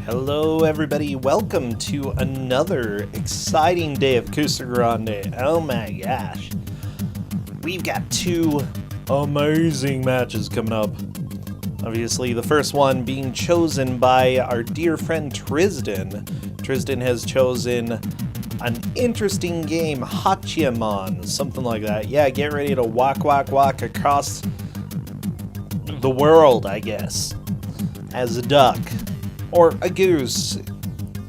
Hello everybody, welcome to another exciting day of Kusogrand3. Oh my gosh. We've got two amazing matches coming up. Obviously the first one being chosen by our dear friend Tristan. Tristan has chosen an interesting game, Hachiemon, something like that. Yeah, get ready to walk across the world, I guess, as a duck. Or a goose,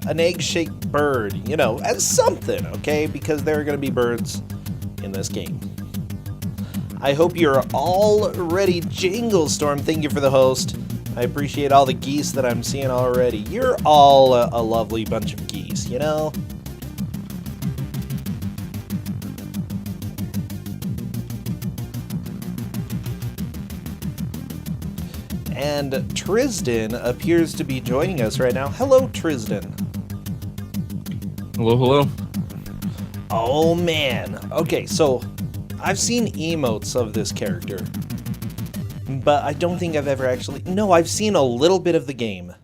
an egg-shaped bird, you know, as something, okay? Because there are going to be birds in this game. I hope you're all ready. Jingle Storm, thank you for the host. I appreciate all the geese that I'm seeing already. You're all a lovely bunch of geese, you know? And Tristan appears to be joining us right now. Hello, Tristan. Hello. Oh, man. Okay, so I've seen emotes of this character, but I don't think I've ever actually... No, I've seen a little bit of the game.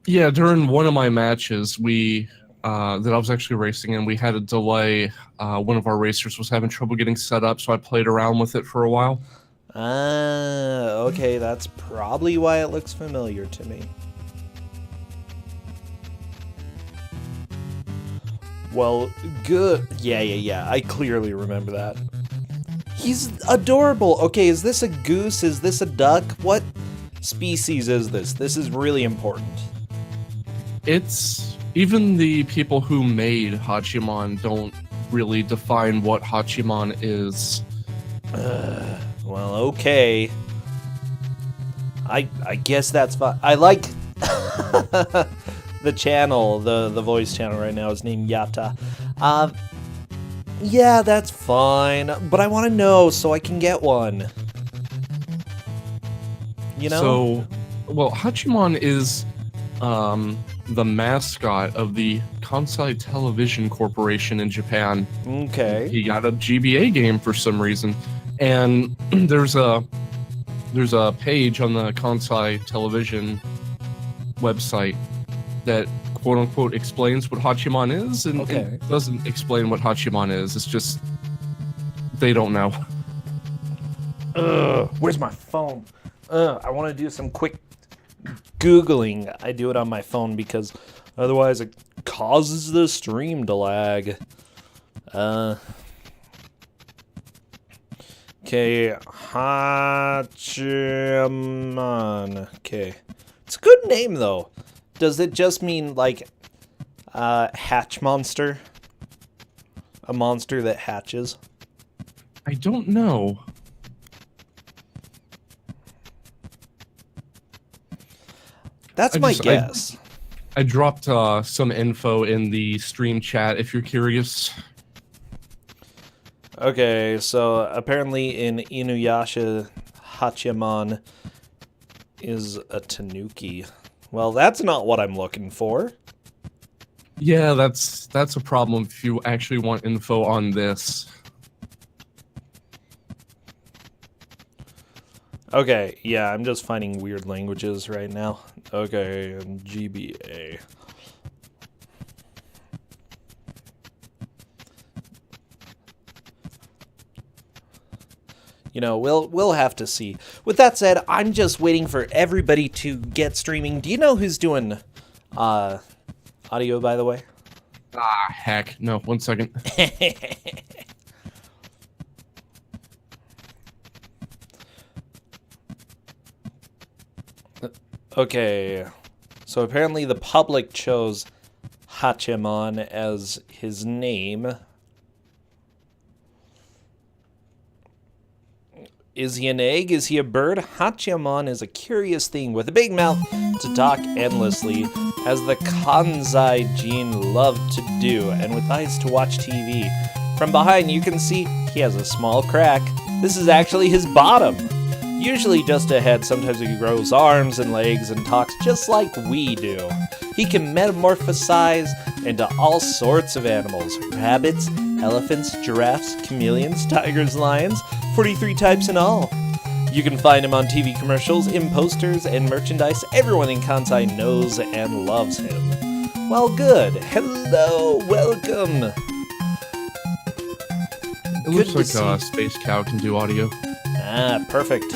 Yeah, during one of my matches, that I was actually racing in, we had a delay. One of our racers was having trouble getting set up, so I played around with it for a while. Okay, that's probably why it looks familiar to me. Well, good. Yeah, I clearly remember that. He's adorable. Okay, is this a goose? Is this a duck? What species is this? This is really important. It's... Even the people who made Hachiemon don't really define what Hachiemon is. Well, okay. I guess that's fine. I like the channel, the voice channel right now is named Yata. Yeah, that's fine, but I want to know so I can get one. You know? So, well, Hachiemon is the mascot of the Kansai Television Corporation in Japan. Okay. He got a GBA game for some reason. And there's a page on the Kansai Television website that quote unquote explains what Hachiemon is, and okay. It doesn't explain what Hachiemon is. It's just they don't know. Where's my phone? I want to do some quick Googling. I do it on my phone because otherwise it causes the stream to lag. Okay, Hachiemon. Okay. It's a good name, though. Does it just mean, like, hatch monster? A monster that hatches? I don't know. That's my guess. I dropped some info in the stream chat if you're curious. Okay, so apparently in Inuyasha, Hachiemon is a tanuki. Well, that's not what I'm looking for. Yeah, that's a problem if you actually want info on this. Okay, yeah, I'm just finding weird languages right now. Okay, and GBA. You know, we'll have to see. With that said, I'm just waiting for everybody to get streaming. Do you know who's doing audio, by the way? Ah, heck. No, 1 second. Okay. So apparently the public chose Hachiemon as his name. Is he an egg? Is he a bird? Hachiemon is a curious thing with a big mouth to talk endlessly, as the Kansai gene loved to do, and with eyes to watch TV. From behind you can see he has a small crack. This is actually his bottom. Usually just a head, sometimes he grows arms and legs and talks just like we do. He can metamorphosize into all sorts of animals. Rabbits, elephants, giraffes, chameleons, tigers, lions, 43 types in all. You can find him on TV commercials, in posters, and merchandise. Everyone in Kansai knows and loves him. Well, good. Hello, welcome. It looks like Space Cow can do audio. Ah, perfect.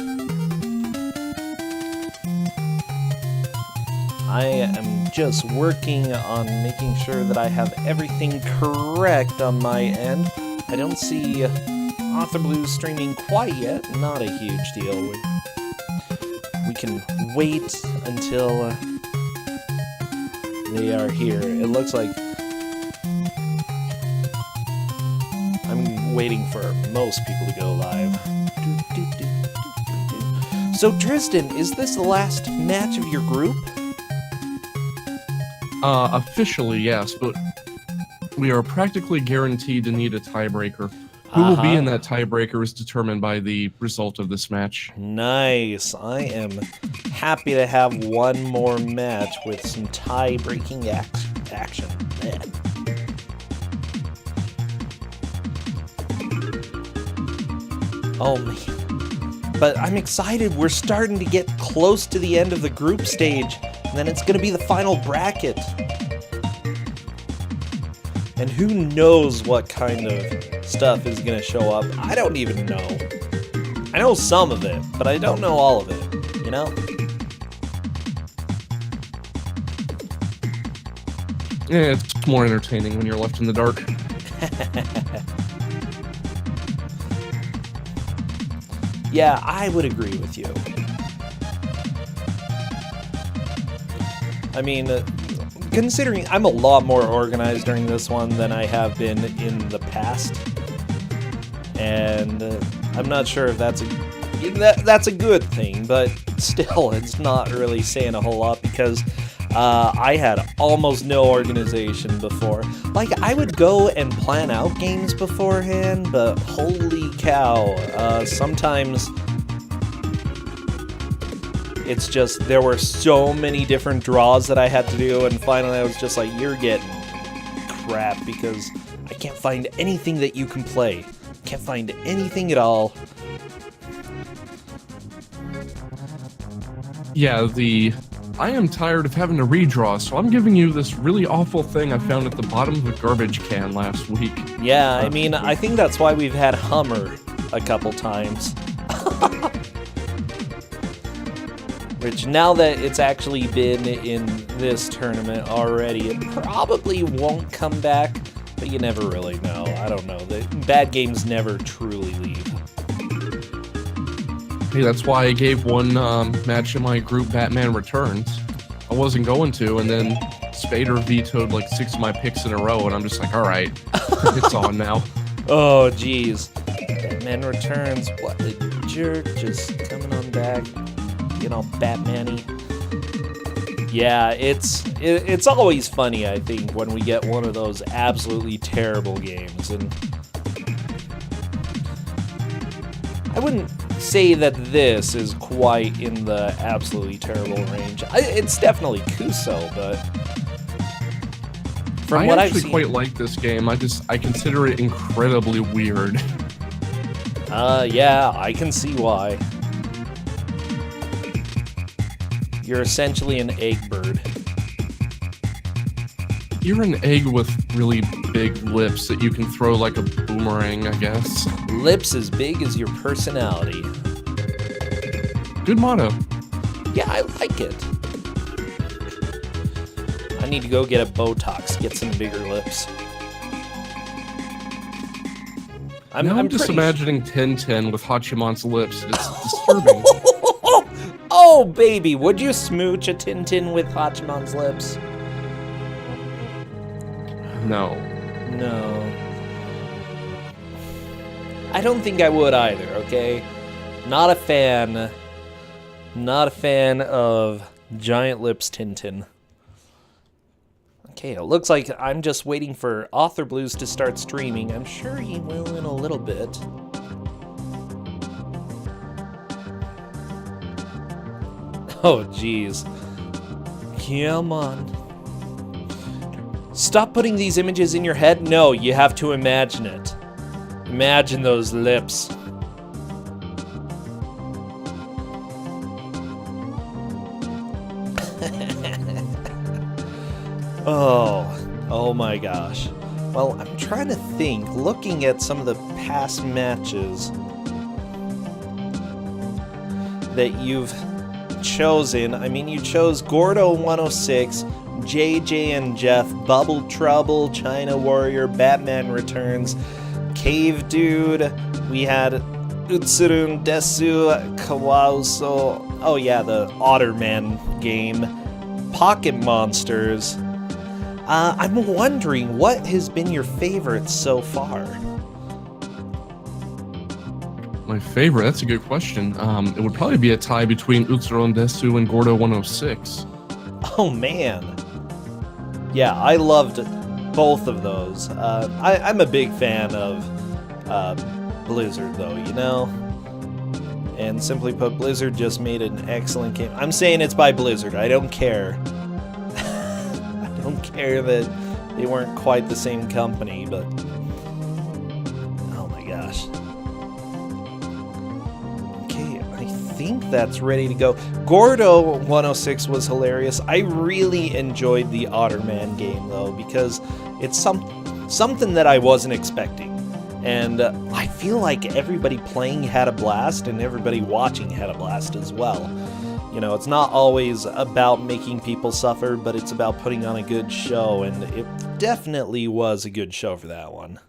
I am just working on making sure that I have everything correct on my end. I don't see Author Blues streaming quite yet. Not a huge deal. We can wait until they are here. It looks like I'm waiting for most people to go live. So Tristan, is this the last match of your group? Officially, yes, but we are practically guaranteed to need a tiebreaker. Who will be in that tiebreaker is determined by the result of this match. Nice. I am happy to have one more match with some tie-breaking action. Man. Oh, man. But I'm excited. We're starting to get close to the end of the group stage. And then it's going to be the final bracket. And who knows what kind of stuff is going to show up. I don't even know. I know some of it, but I don't know all of it, you know? Yeah, it's more entertaining when you're left in the dark. Yeah, I would agree with you. I mean, considering I'm a lot more organized during this one than I have been in the past, and I'm not sure if that's a good thing, but still, it's not really saying a whole lot because I had almost no organization before. Like, I would go and plan out games beforehand, but holy cow, sometimes it's just, there were so many different draws that I had to do, and finally I was just like, you're getting crap, because I can't find anything that you can play. Can't find anything at all. Yeah, I am tired of having to redraw, so I'm giving you this really awful thing I found at the bottom of a garbage can last week. Yeah, I mean, I think that's why we've had Hummer a couple times. Which, now that it's actually been in this tournament already, it probably won't come back, but you never really know. I don't know. The bad games never truly leave. Hey, that's why I gave one match in my group Batman Returns. I wasn't going to, and then Spader vetoed like 6 of my picks in a row, and I'm just like, alright, it's on now. Oh, jeez. Batman Returns, what a jerk, just coming on back. You know, Batman-y. Yeah, it's always funny, I think, when we get one of those absolutely terrible games, and I wouldn't say that this is quite in the absolutely terrible range. It's definitely Kuso, but from what I've seen, I actually quite like this game. I consider it incredibly weird. Yeah, I can see why. You're essentially an egg bird. You're an egg with really big lips that you can throw like a boomerang, I guess. Lips as big as your personality. Good motto. Yeah, I like it. I need to go get a Botox, get some bigger lips. I'm just imagining Tintin with Hachimon's lips. It's disturbing. Oh, baby, would you smooch a Tintin with Hachimon's lips? No. No. I don't think I would either, okay? Not a fan. Not a fan of giant lips Tintin. Okay, it looks like I'm just waiting for Author Blues to start streaming. I'm sure he will in a little bit. Oh, jeez. Come on. Stop putting these images in your head. No, you have to imagine it. Imagine those lips. Oh my gosh. Well, I'm trying to think, looking at some of the past matches that you've chosen. I mean, you chose Gordo 106, JJ and Jeff, Bubble Trouble, China Warrior, Batman Returns, Cave Dude. We had Utsurun Desu, Kawaso. Oh yeah, the Otterman game. Pocket Monsters. I'm wondering, what has been your favorite so far? My favorite? That's a good question. It would probably be a tie between Utsuron Desu and Gordo 106. Oh man. Yeah, I loved both of those. I'm a big fan of Blizzard though, you know? And simply put, Blizzard just made an excellent game. I'm saying it's by Blizzard, I don't care. I don't care that they weren't quite the same company, but... oh my gosh. I think that's ready to go. Gordo 106 was hilarious. I really enjoyed the Otterman game though, because it's something that I wasn't expecting. And I feel like everybody playing had a blast and everybody watching had a blast as well. You know, it's not always about making people suffer, but it's about putting on a good show, and it definitely was a good show for that one.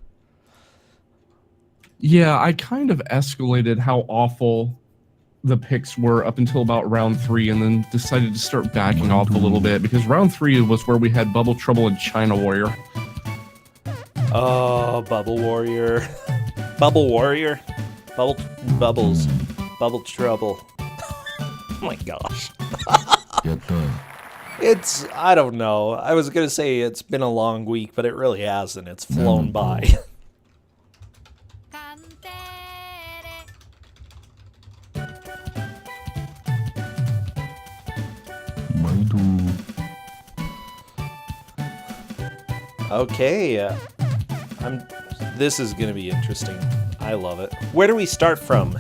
Yeah, I kind of escalated how awful the picks were up until about round 3, and then decided to start backing off a little bit, because round 3 was where we had Bubble Trouble and China Warrior. Oh, Bubble Warrior. Bubble Warrior? Bubbles. Bubble Trouble. Oh my gosh. It's, I don't know. I was going to say it's been a long week, but it really hasn't. It's flown by. Okay, this is gonna be interesting. I love it. Where do we start from,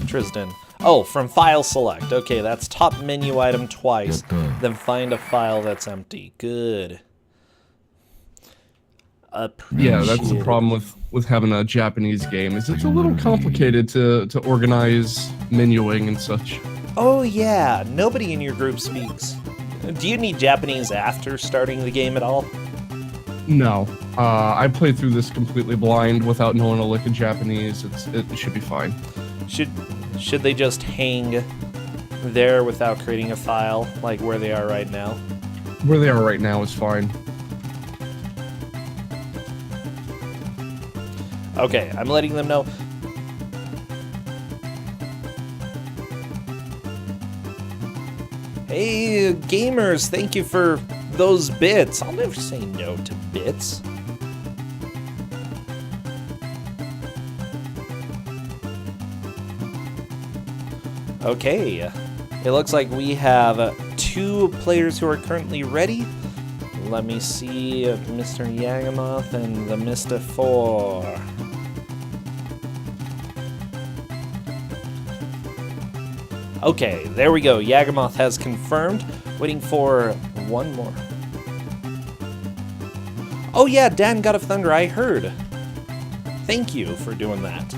Tristan? Oh, from file select. Okay, that's top menu item twice. Then find a file that's empty. Good. Yeah, that's the problem with having a Japanese game, is it's a little complicated to organize menuing and such. Oh yeah, nobody in your group speaks. Do you need Japanese after starting the game at all? No, I played through this completely blind without knowing a lick of Japanese. It should be fine. Should they just hang there without creating a file, like where they are right now? Where they are right now is fine. Okay, I'm letting them know. Hey, gamers, thank you for those bits. I'll never say no to bits. Okay, it looks like we have 2 players who are currently ready. Let me see, Mr. Yagamoth and the Mr. 4. Okay, there we go. Yagamoth has confirmed. Waiting for one more. Oh yeah, Dan God of Thunder, I heard. Thank you for doing that.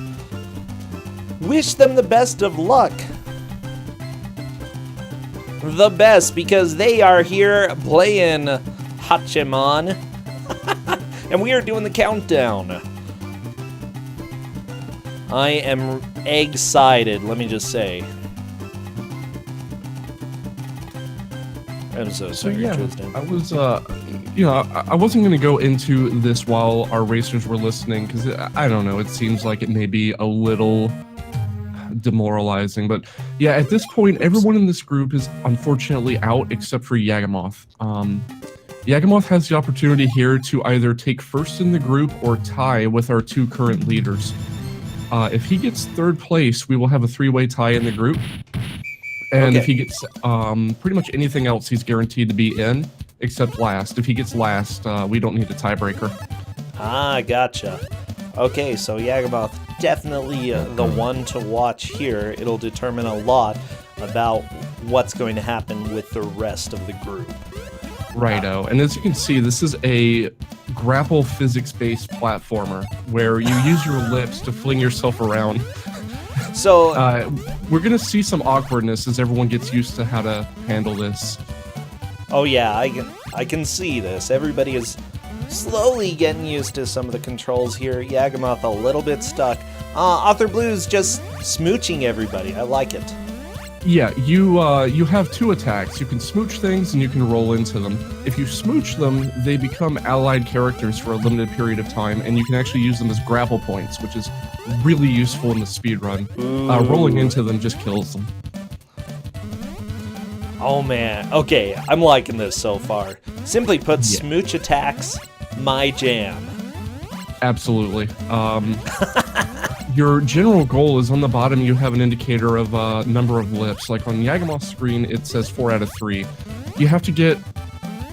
Wish them the best of luck. The best, because they are here playing Hachiemon. And we are doing the countdown. I am egg-sided, let me just say. I'm so sorry, yeah, Tristan. I was, I wasn't going to go into this while our racers were listening, because, I don't know, it seems like it may be a little demoralizing, but yeah, at this point, everyone in this group is unfortunately out except for Yagamoth. Yagamoth has the opportunity here to either take first in the group or tie with our 2 current leaders. If he gets 3rd place, we will have a 3-way tie in the group. And if he gets pretty much anything else, he's guaranteed to be in, except last. If he gets last, we don't need a tiebreaker. Ah, gotcha. Okay, so Yagamoth, definitely the one to watch here. It'll determine a lot about what's going to happen with the rest of the group. Righto. And as you can see, this is a grapple physics-based platformer where you use your lips to fling yourself around. So we're gonna see some awkwardness as everyone gets used to how to handle this. oh yeah, I can see this. Everybody is slowly getting used to some of the controls here. Yagamoth a little bit stuck. Author Blue's just smooching everybody. I like it. Yeah, you have two attacks. You can smooch things and you can roll into them. If you smooch them, they become allied characters for a limited period of time, and you can actually use them as grapple points, which is really useful in the speedrun. Rolling into them just kills them. Oh man, okay, I'm liking this so far. Simply put, smooch attacks, my jam. Absolutely. Your general goal is on the bottom, you have an indicator of number of lips. Like on Yagamoth's screen, it says 4 out of 3. You have to get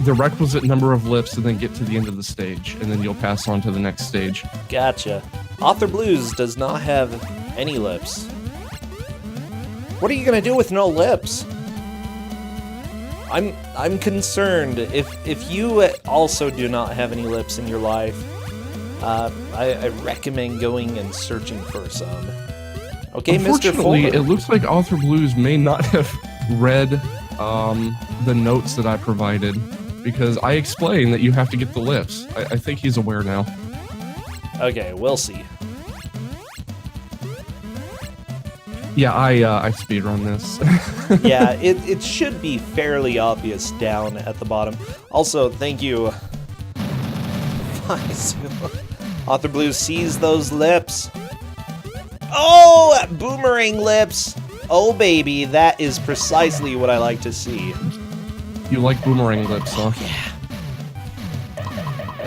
the requisite number of lips and then get to the end of the stage, and then you'll pass on to the next stage. Gotcha. Author Blues does not have any lips. What are you gonna do with no lips? I'm concerned. If you also do not have any lips in your life, I recommend going and searching for some. Okay, Mr. Unfortunately, Fuller. it looks like Author Blues may not have read the notes that I provided, because I explained that you have to get the lips. I think he's aware now. Okay, we'll see. Yeah, I speedrun this. Yeah, it should be fairly obvious down at the bottom. Also, thank you. Author Blue sees those lips. Oh, boomerang lips. Oh, baby, that is precisely what I like to see. You like boomerang lips, huh? Yeah.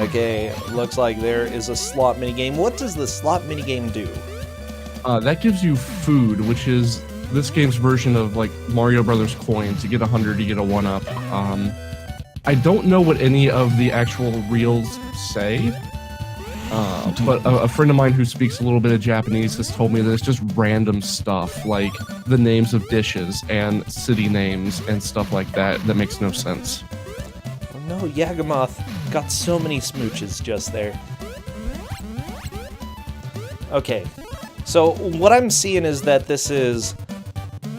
Okay, looks like there is a slot minigame. What does the slot minigame do? That gives you food, which is this game's version of like Mario Brothers coins. You get 100, you get a 1-up. I don't know what any of the actual reels say, but a friend of mine who speaks a little bit of Japanese has told me that it's just random stuff, like the names of dishes and city names and stuff like that that makes no sense. Oh no, Yagamoth got so many smooches just there. Okay, so what I'm seeing is that this is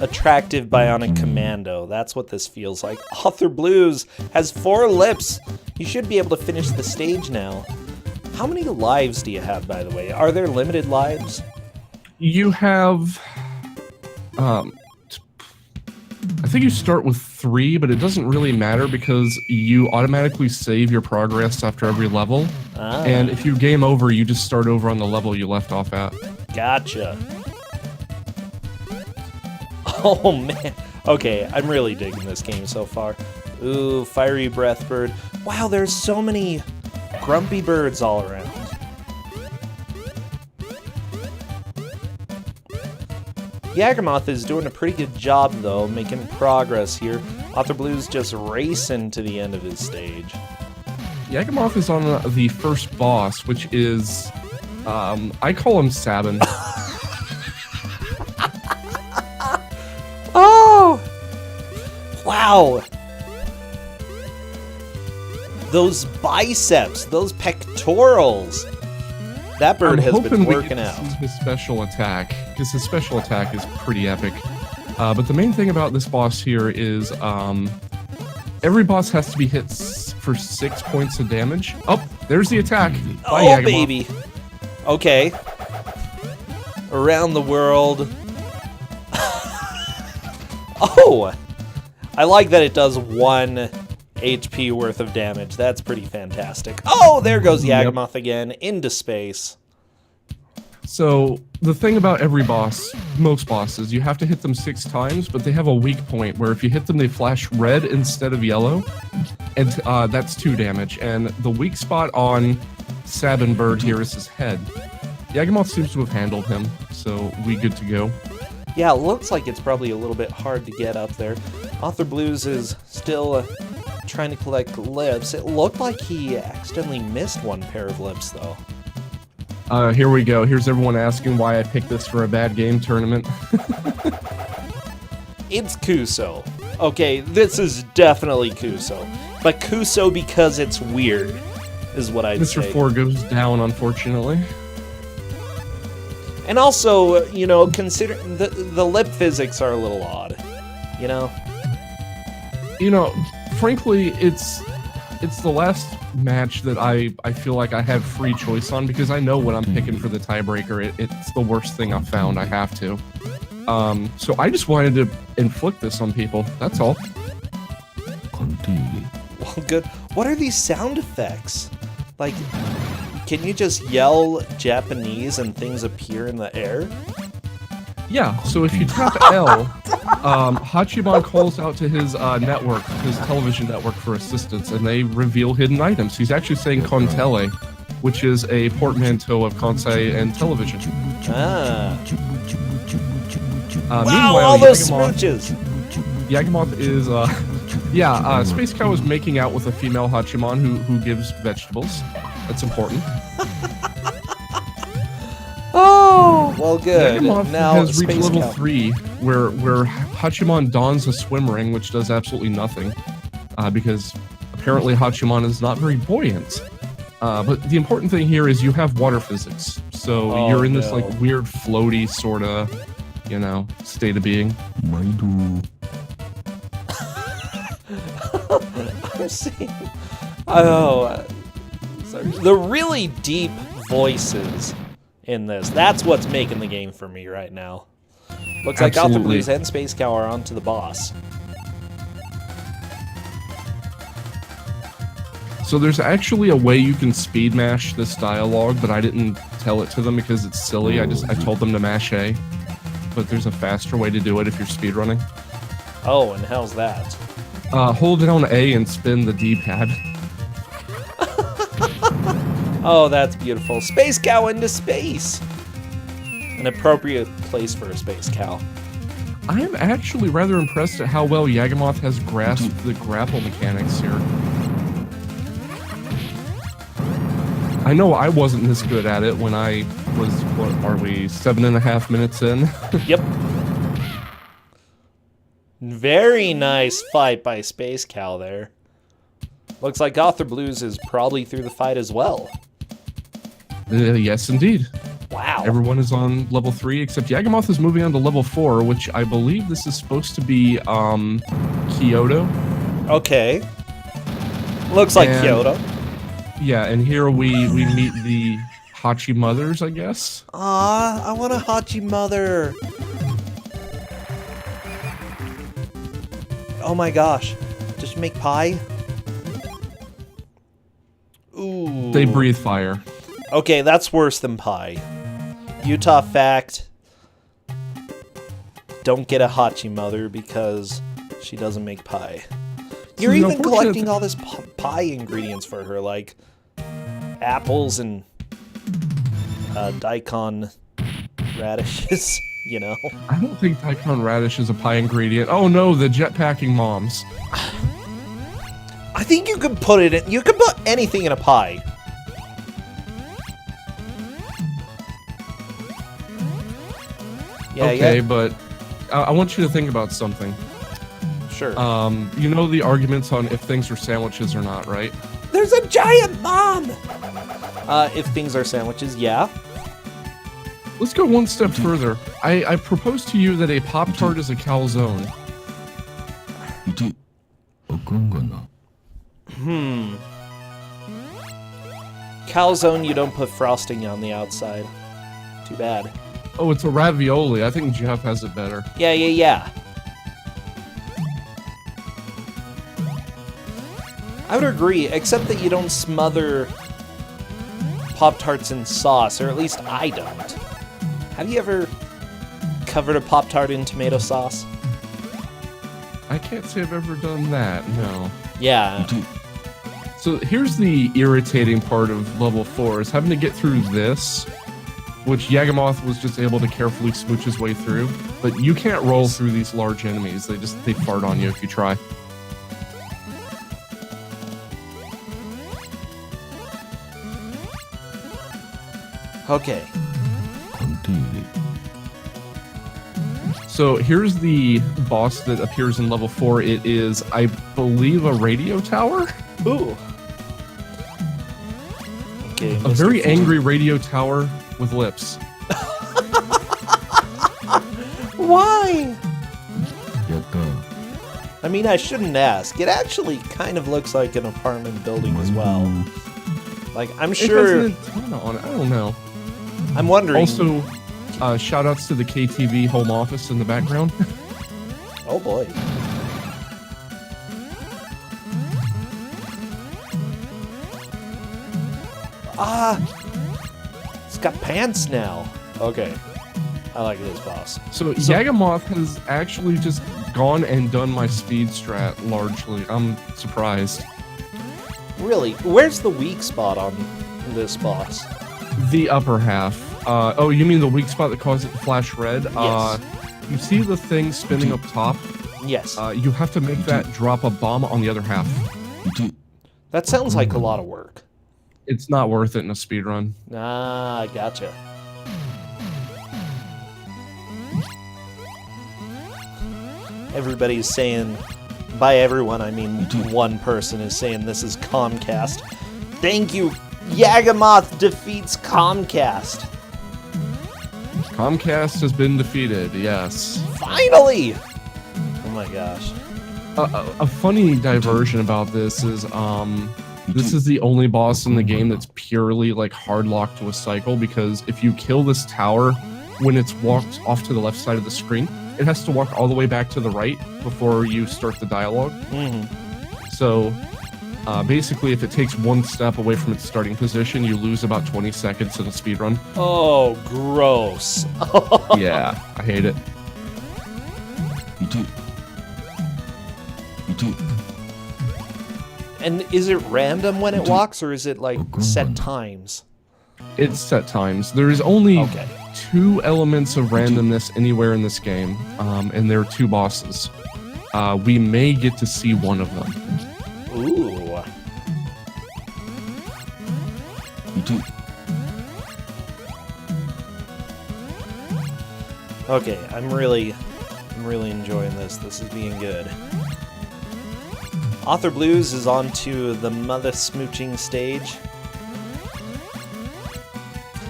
Attractive Bionic Commando. That's what this feels like. Author Blues has 4 lips. You should be able to finish the stage now. How many lives do you have, by the way? Are there limited lives? You have... I think you start with 3, but it doesn't really matter because you automatically save your progress after every level. And if you game over, you just start over on the level you left off at. Gotcha. Oh man. Okay, I'm really digging this game so far. Ooh, Fiery Breath Bird. Wow, there's so many grumpy birds all around. Yagamoth is doing a pretty good job, though, making progress here. Author Blue's just racing to the end of his stage. Yagamoth is on the first boss, which is... I call him Sabin. Oh! Wow! Those biceps, those pectorals. That bird has been working out. This is his special attack, because his special attack is pretty epic. But the main thing about this boss here is every boss has to be hit for 6 points of damage. Oh, there's the attack. Bye, Oh, Yagamoth. baby. Okay. Around the world. Oh! I like that it does 1 HP worth of damage. That's pretty fantastic. Oh, there goes Yagamoth again, into space. So, the thing about every boss, most bosses, you have to hit them 6 times, but they have a weak point where if you hit them, they flash red instead of yellow, and that's 2 damage. And the weak spot on Sabin Bird here is his head. Yagamoth seems to have handled him, so we good to go. Yeah, it looks like it's probably a little bit hard to get up there. Author Blues is still trying to collect lips. It looked like he accidentally missed 1 pair of lips, though. Here we go. Here's everyone asking why I picked this for a bad game tournament. It's Kuso. Okay, this is definitely Kuso. But Kuso because it's weird, is what I'd Mr. say. 4 goes down, unfortunately. And also, you know, consider the lip physics are a little odd, you know? You know, frankly, it's the last match that I feel like I have free choice on because I know what I'm picking for the tiebreaker. It's the worst thing I've found. I have to. So I just wanted to inflict this on people. That's all. Well, good. What are these sound effects? Like, can you just yell Japanese and things appear in the air? Yeah, so if you tap L, Hachiemon calls out to his network, his television network for assistance, and they reveal hidden items. He's actually saying Kontele, which is a portmanteau of Kansai and television. Ah. Wow, Meanwhile, all those smooches! Yagamoth is, Space Cow is making out with a female Hachiemon who gives vegetables. That's important. Oh, well, good. Yagamoth Now has reached Space level Cow. 3, where Hachiemon dons a swim ring, which does absolutely nothing, because apparently Hachiemon is not very buoyant. But the important thing here is you have water physics, so you're in this like weird floaty sort of, you know, state of being. I'm seeing. Oh, sorry. The really deep voices in this—that's what's making the game for me right now. Looks like Gotham Blues and Space Cow are on to the boss. So there's actually a way you can speed mash this dialogue, but I didn't tell it to them because it's silly. I told them to mash A, but there's a faster way to do it if you're speedrunning. Oh, and how's that? Hold down A and spin the D-pad. Oh, that's beautiful. Space Cow into space! An appropriate place for a Space Cow. I am actually rather impressed at how well Yagamoth has grasped the grapple mechanics here. I know I wasn't this good at it when I was, what are we, 7.5 minutes in? Yep. Very nice fight by Space Cow there. Looks like Gotham Blues is probably through the fight as well. Yes, indeed. Wow. Everyone is on level 3, except Yagamoth is moving on to level 4, which I believe this is supposed to be, Kyoto. Okay. Looks like Kyoto. Yeah, and here we meet the Hachi mothers, I guess. Ah, I want a Hachi mother. Oh my gosh. Does she make pie? Ooh. They breathe fire. Okay, that's worse than pie. Utah fact. Don't get a Hachi mother because she doesn't make pie. You're even collecting all this pie ingredients for her, like apples and daikon radishes, you know? I don't think daikon radish is a pie ingredient. Oh no, the jetpacking moms. I think you could put it in. You could put anything in a pie. Yeah, okay, yeah. but I want you to think about something. Sure. You know the arguments on if things are sandwiches or not, right? There's a giant bomb! If things are sandwiches, yeah. Let's go one step further. I propose to you that a Pop-Tart is a calzone. Calzone, you don't put frosting on the outside. Too bad. Oh, it's a ravioli. I think Jeff has it better. Yeah. I would agree, except that you don't smother Pop-Tarts in sauce, or at least I don't. Have you ever covered a Pop-Tart in tomato sauce? I can't say I've ever done that, no. Yeah. So here's the irritating part of level 4, is having to get through this, which Yagamoth was just able to carefully smooch his way through. But you can't roll through these large enemies. They fart on you if you try. So here's the boss that appears in level 4. It is, I believe, a radio tower. Ooh. Okay, A very angry radio tower with lips. Why? I mean, I shouldn't ask. It actually kind of looks like an apartment building as well. Like, I'm sure... It has an antenna on it. I don't know. I'm wondering... Also, shout-outs to the KTV home office in the background. Oh, boy. It's got pants now. Okay. I like this boss. So Yagamoth has actually just gone and done my speed strat largely. I'm surprised. Really? Where's the weak spot on this boss? The upper half. Oh, you mean the weak spot that causes it to flash red? Yes. You see the thing spinning up top? Yes. You have to make that drop a bomb on the other half. That sounds like a lot of work. It's not worth it in a speedrun. Ah, gotcha. Everybody's saying, by everyone I mean one person is saying this is Comcast. Thank you, Yagamoth defeats Comcast. Comcast has been defeated, yes. Finally! Oh my gosh. A funny diversion about this is the only boss in the game that's purely like hard locked to a cycle, because if you kill this tower when it's walked off to the left side of the screen, it has to walk all the way back to the right before you start the dialogue. So basically, if it takes one step away from its starting position, you lose about 20 seconds in a speedrun. Oh, gross. Yeah, I hate it. And is it random when it walks, or is it like set times? It's set times. There is only 2 elements of randomness anywhere in this game, and there are 2 bosses. We may get to see one of them. Ooh. Okay, I'm really enjoying this. This is being good. Author Blues is on to the mother smooching stage.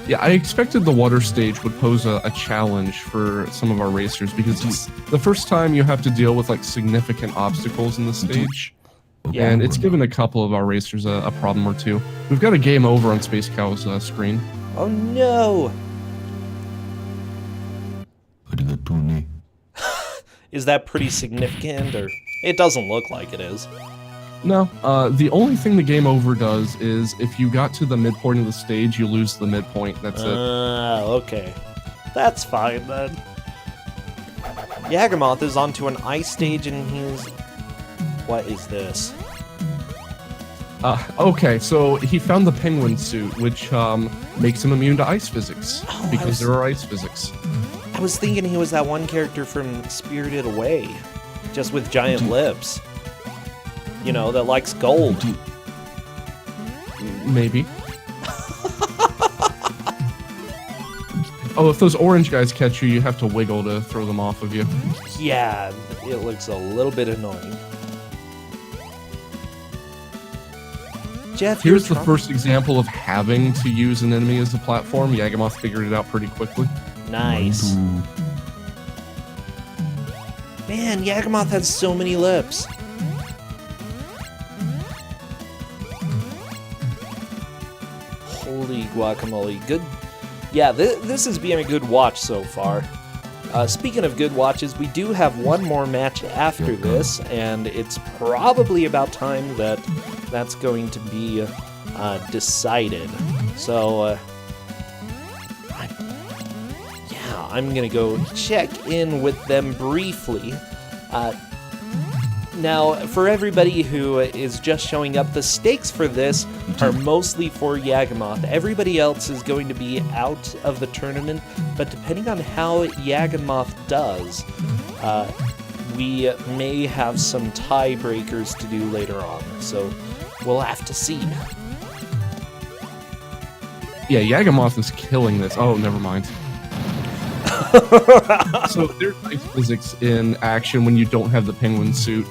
Yeah, I expected the water stage would pose a challenge for some of our racers, because it's the first time you have to deal with like significant obstacles in the stage. Yeah. And it's given a couple of our racers a problem or two. We've got a game over on Space Cow's screen. Oh no! Is that pretty significant, or it doesn't look like it is? No, the only thing the game over does is if you got to the midpoint of the stage, you lose the midpoint. That's it. Okay. That's fine then. Yagamoth is onto an ice stage and he's... What is this? Okay, so he found the penguin suit, which makes him immune to ice physics, because there are ice physics. I was thinking he was that one character from Spirited Away, just with giant lips. You know, that likes gold. Maybe. Oh, if those orange guys catch you, you have to wiggle to throw them off of you. Yeah, it looks a little bit annoying. Jeff, here's the first example of having to use an enemy as a platform. Yagamoth figured it out pretty quickly. Nice. Man, Yagamoth has so many lips. Holy guacamole. Good. Yeah, this has been a good watch so far. Speaking of good watches, we do have one more match after this, and it's probably about time that that's going to be decided. So, I'm gonna go check in with them briefly. Now, for everybody who is just showing up, the stakes for this are mostly for Yagamoth. Everybody else is going to be out of the tournament, but depending on how Yagamoth does, we may have some tiebreakers to do later on, so we'll have to see. Yeah, Yagamoth is killing this. Oh, never mind. So there's ice physics in action when you don't have the penguin suit.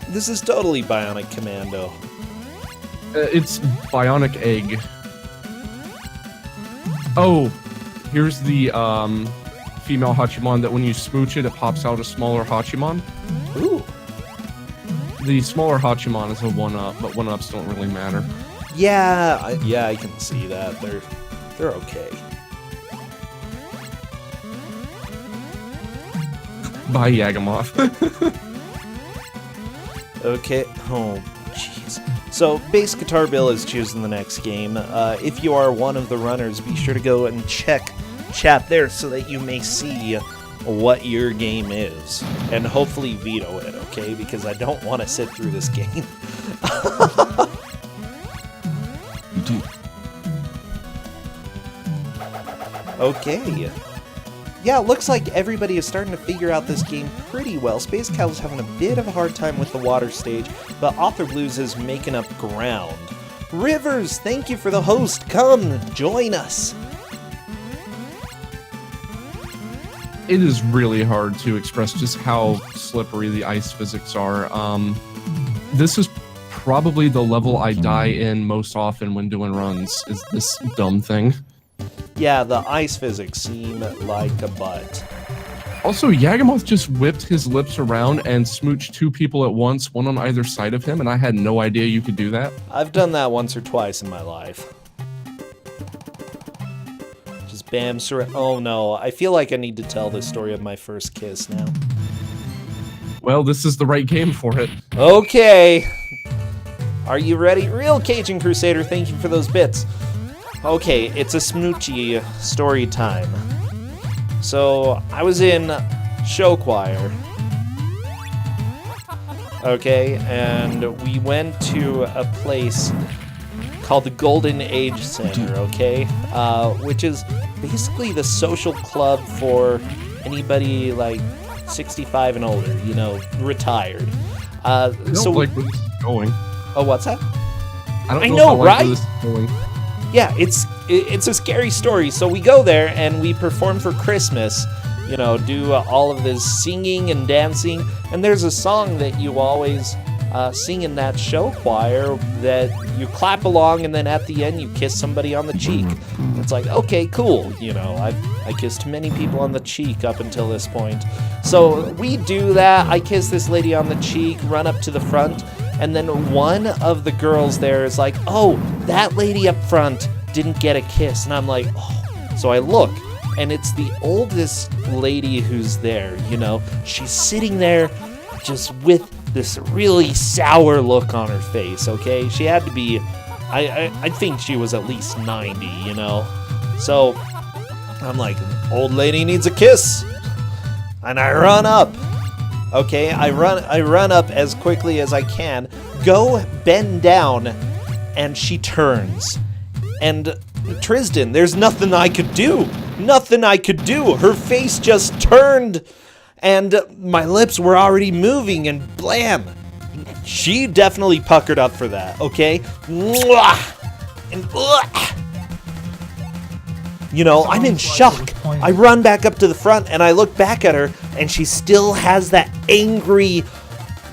This is totally Bionic Commando. It's Bionic Egg. Oh, here's the female Hachiemon that when you smooch it, it pops out a smaller Hachiemon. Ooh. The smaller Hachiemon is a 1-up, but 1-ups don't really matter. Yeah, I can see that. They're okay. By Yagamoth. Okay. Oh, jeez. So, Bass Guitar Bill is choosing the next game. If you are one of the runners, be sure to go and check chat there so that you may see what your game is. And hopefully veto it, okay? Because I don't want to sit through this game. Okay. Yeah, it looks like everybody is starting to figure out this game pretty well. Space Cow is having a bit of a hard time with the water stage, but Author Blues is making up ground. Rivers, thank you for the host. Come, join us. It is really hard to express just how slippery the ice physics are. This is probably the level I die in most often when doing runs, is this dumb thing. Yeah, the ice physics seem like a butt. Also, Yagamoth just whipped his lips around and smooched 2 people at once, one on either side of him, and I had no idea you could do that. I've done that once or twice in my life. Just bam, oh no, I feel like I need to tell the story of my first kiss now. Well, this is the right game for it. Okay. Are you ready? Real Cajun Crusader, thank you for those bits. Okay, it's a smoochy story time. So, I was in show choir. Okay, and we went to a place called the Golden Age Center, okay? Which is basically the social club for anybody like 65 and older, you know, retired. I don't like where this is going. Oh, what's that? I know, right? Where this is going. Yeah, it's a scary story. So we go there and we perform for Christmas, you know, do all of this singing and dancing. And there's a song that you always sing in that show choir that you clap along, and then at the end you kiss somebody on the cheek. It's like, okay, cool. You know, I kissed many people on the cheek up until this point. So we do that. I kiss this lady on the cheek, run up to the front. And then one of the girls there is like, oh, that lady up front didn't get a kiss. And I'm like, oh. So I look, and it's the oldest lady who's there, you know. She's sitting there just with this really sour look on her face, okay? She had to be, I think she was at least 90, you know. So I'm like, old lady needs a kiss. And I run up. Okay, I run up as quickly as I can, go bend down, and she turns. And Tristan, there's nothing I could do. Nothing I could do. Her face just turned, and my lips were already moving, and blam. She definitely puckered up for that, okay? And you know, I'm in shock. I run back up to the front and I look back at her, and she still has that angry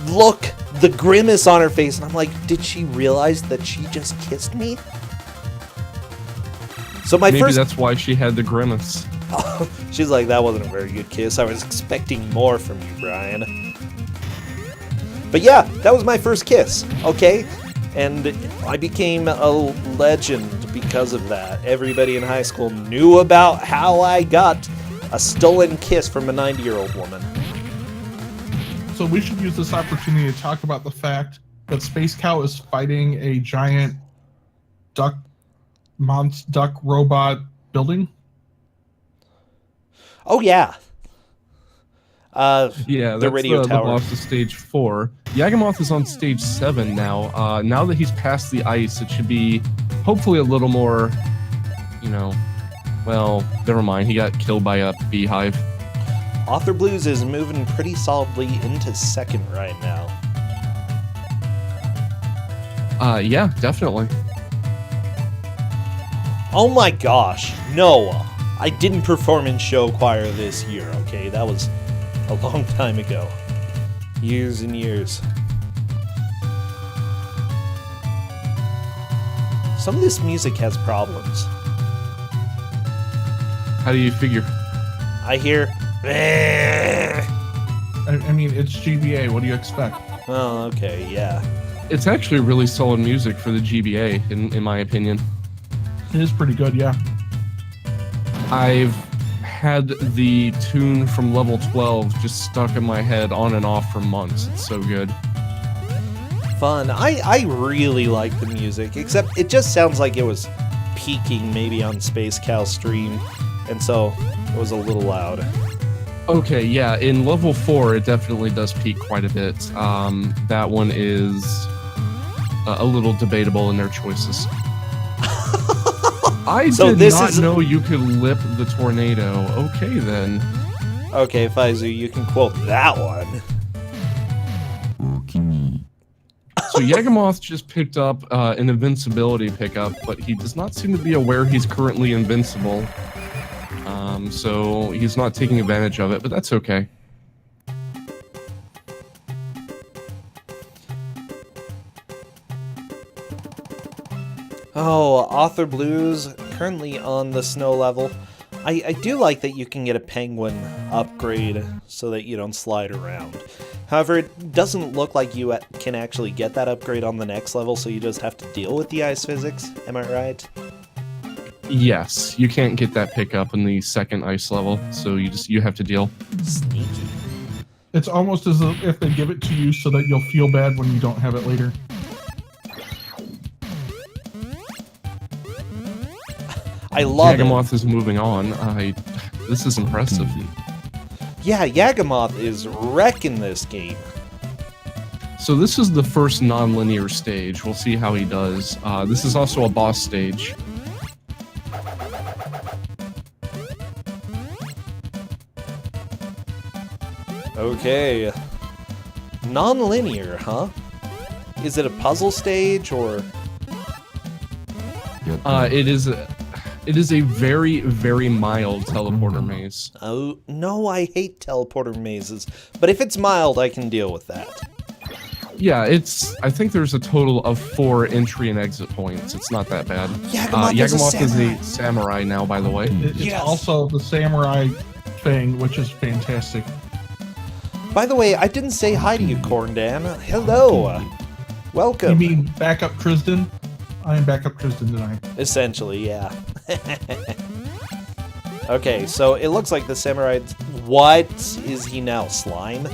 look, the grimace on her face. And I'm like, did she realize that she just kissed me? So maybe that's why she had the grimace. She's like, that wasn't a very good kiss. I was expecting more from you, Brian. But yeah, that was my first kiss, okay? And I became a legend because of that. Everybody in high school knew about how I got a stolen kiss from a 90-year-old woman. So we should use this opportunity to talk about the fact that Space Cow is fighting a giant duck robot building. Oh, yeah. Yeah, the radio the tower. boss of stage 4. Yagamoth is on stage 7 now. Now that he's past the ice, it should be hopefully a little more, you know, well, never mind. He got killed by a beehive. Author Blues is moving pretty solidly into second right now. Yeah, definitely. Oh my gosh, no. I didn't perform in show choir this year, okay? That was a long time ago. Years and years. Some of this music has problems. How do you figure? I hear... I mean, it's GBA. What do you expect? Oh, okay, yeah. It's actually really solid music for the GBA, in my opinion. It is pretty good, yeah. I've had the tune from level 12 just stuck in my head on and off for months. It's so good. Fun. I really like the music, except it just sounds like it was peaking maybe on Space Cow's stream, and so it was a little loud. Okay, yeah, in level 4 it definitely does peak quite a bit. That one is a little debatable in their choices. I did not know you could lip the tornado. Okay, then. Okay, Faizu, you can quote that one. So Yagamoth just picked up an invincibility pickup, but he does not seem to be aware he's currently invincible. So he's not taking advantage of it, but that's okay. Oh, Author Blues, currently on the snow level. I do like that you can get a penguin upgrade so that you don't slide around. However, it doesn't look like you can actually get that upgrade on the next level, so you just have to deal with the ice physics. Am I right? Yes, you can't get that pickup in the second ice level, so you have to deal. Sneaky. It's almost as if they give it to you so that you'll feel bad when you don't have it later. I love Yagamoth is moving on. This is impressive. Yeah, Yagamoth is wrecking this game. So this is the first non-linear stage. We'll see how he does. This is also a boss stage. Okay. Non-linear, huh? Is it a puzzle stage, or...? It is a very, very mild teleporter maze. Oh, no, I hate teleporter mazes. But if it's mild, I can deal with that. Yeah, I think there's a total of 4 entry and exit points. It's not that bad. Yagamoth is a samurai now, by the way. It's also the samurai thing, which is fantastic. By the way, I didn't say hi to you, Corndan. Hello. Welcome. You mean Backup Tristan? I am Backup Tristan tonight. Essentially, yeah. Okay, so it looks like the samurai... What is he now? Slime?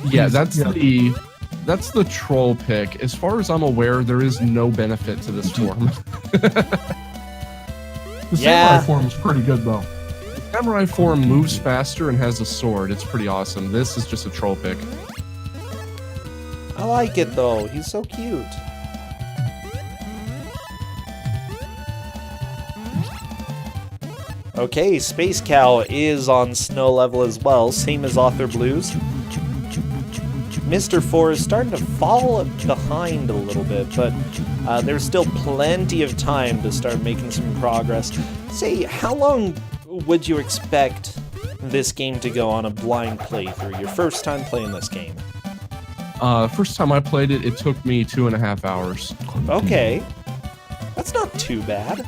Yeah, that's the troll pick. As far as I'm aware, there is no benefit to this form. The samurai form is pretty good, though. The samurai form moves faster and has a sword. It's pretty awesome. This is just a troll pick. I like it, though. He's so cute. Okay, Space Cow is on snow level as well, same as Author Blues. Mr. 4 is starting to fall behind a little bit, but there's still plenty of time to start making some progress. Say, how long would you expect this game to go on a blind playthrough? Your first time playing this game? First time I played it, it took me 2.5 hours. Okay. That's not too bad.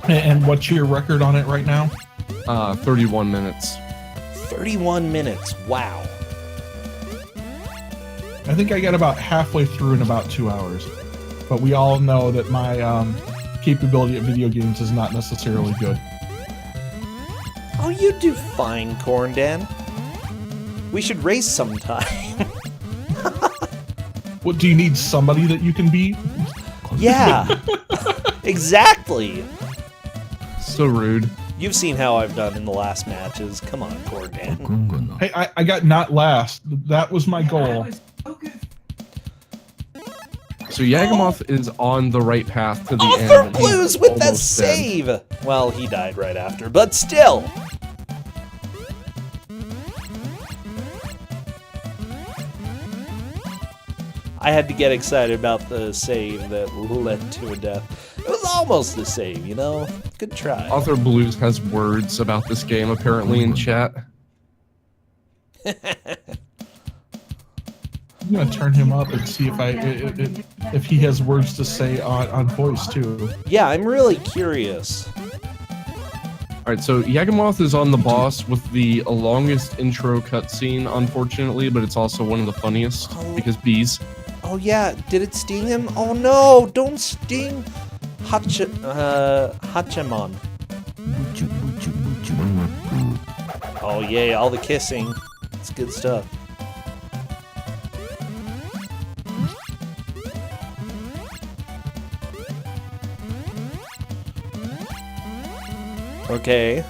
And what's your record on it right now? 31 minutes. 31 minutes, wow. I think I got about halfway through in about 2 hours. But we all know that my capability at video games is not necessarily good. Oh, you do fine, Corndan. We should race sometime. What, do you need somebody that you can beat? Yeah, exactly. So rude. You've seen how I've done in the last matches. Come on, Corndan. Hey, I got not last. That was my goal. So Yagamoth is on the right path to the end. Author Blues with that almost dead. save! Well, he died right after, but still! I had to get excited about the save that led to a death. It was almost the same, you know? Good try. Author Blues has words about this game apparently in chat. I'm gonna turn him up and see if he has words to say on voice too. Yeah, I'm really curious. Alright, so Yagamoth is on the boss with the longest intro cutscene, unfortunately, but it's also one of the funniest, because bees. Oh yeah, did it sting him? Oh no, don't sting Hachiemon. Oh yay, all the kissing. It's good stuff. Okay.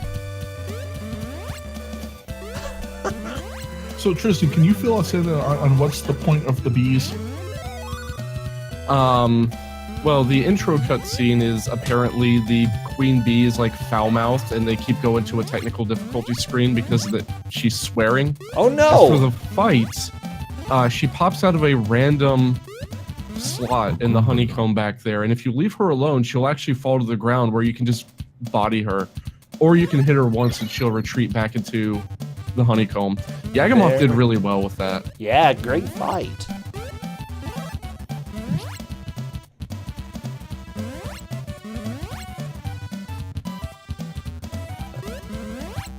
So Tristan, can you fill us in on what's the point of the bees? Well, the intro cutscene is apparently the queen bee is like foul-mouthed, and they keep going to a technical difficulty screen because she's swearing. Oh no! As for the fights, she pops out of a random slot in the honeycomb back there, and if you leave her alone, she'll actually fall to the ground where you can just body her, or you can hit her once and she'll retreat back into the honeycomb. Yagamoth did really well with that. Yeah, great fight.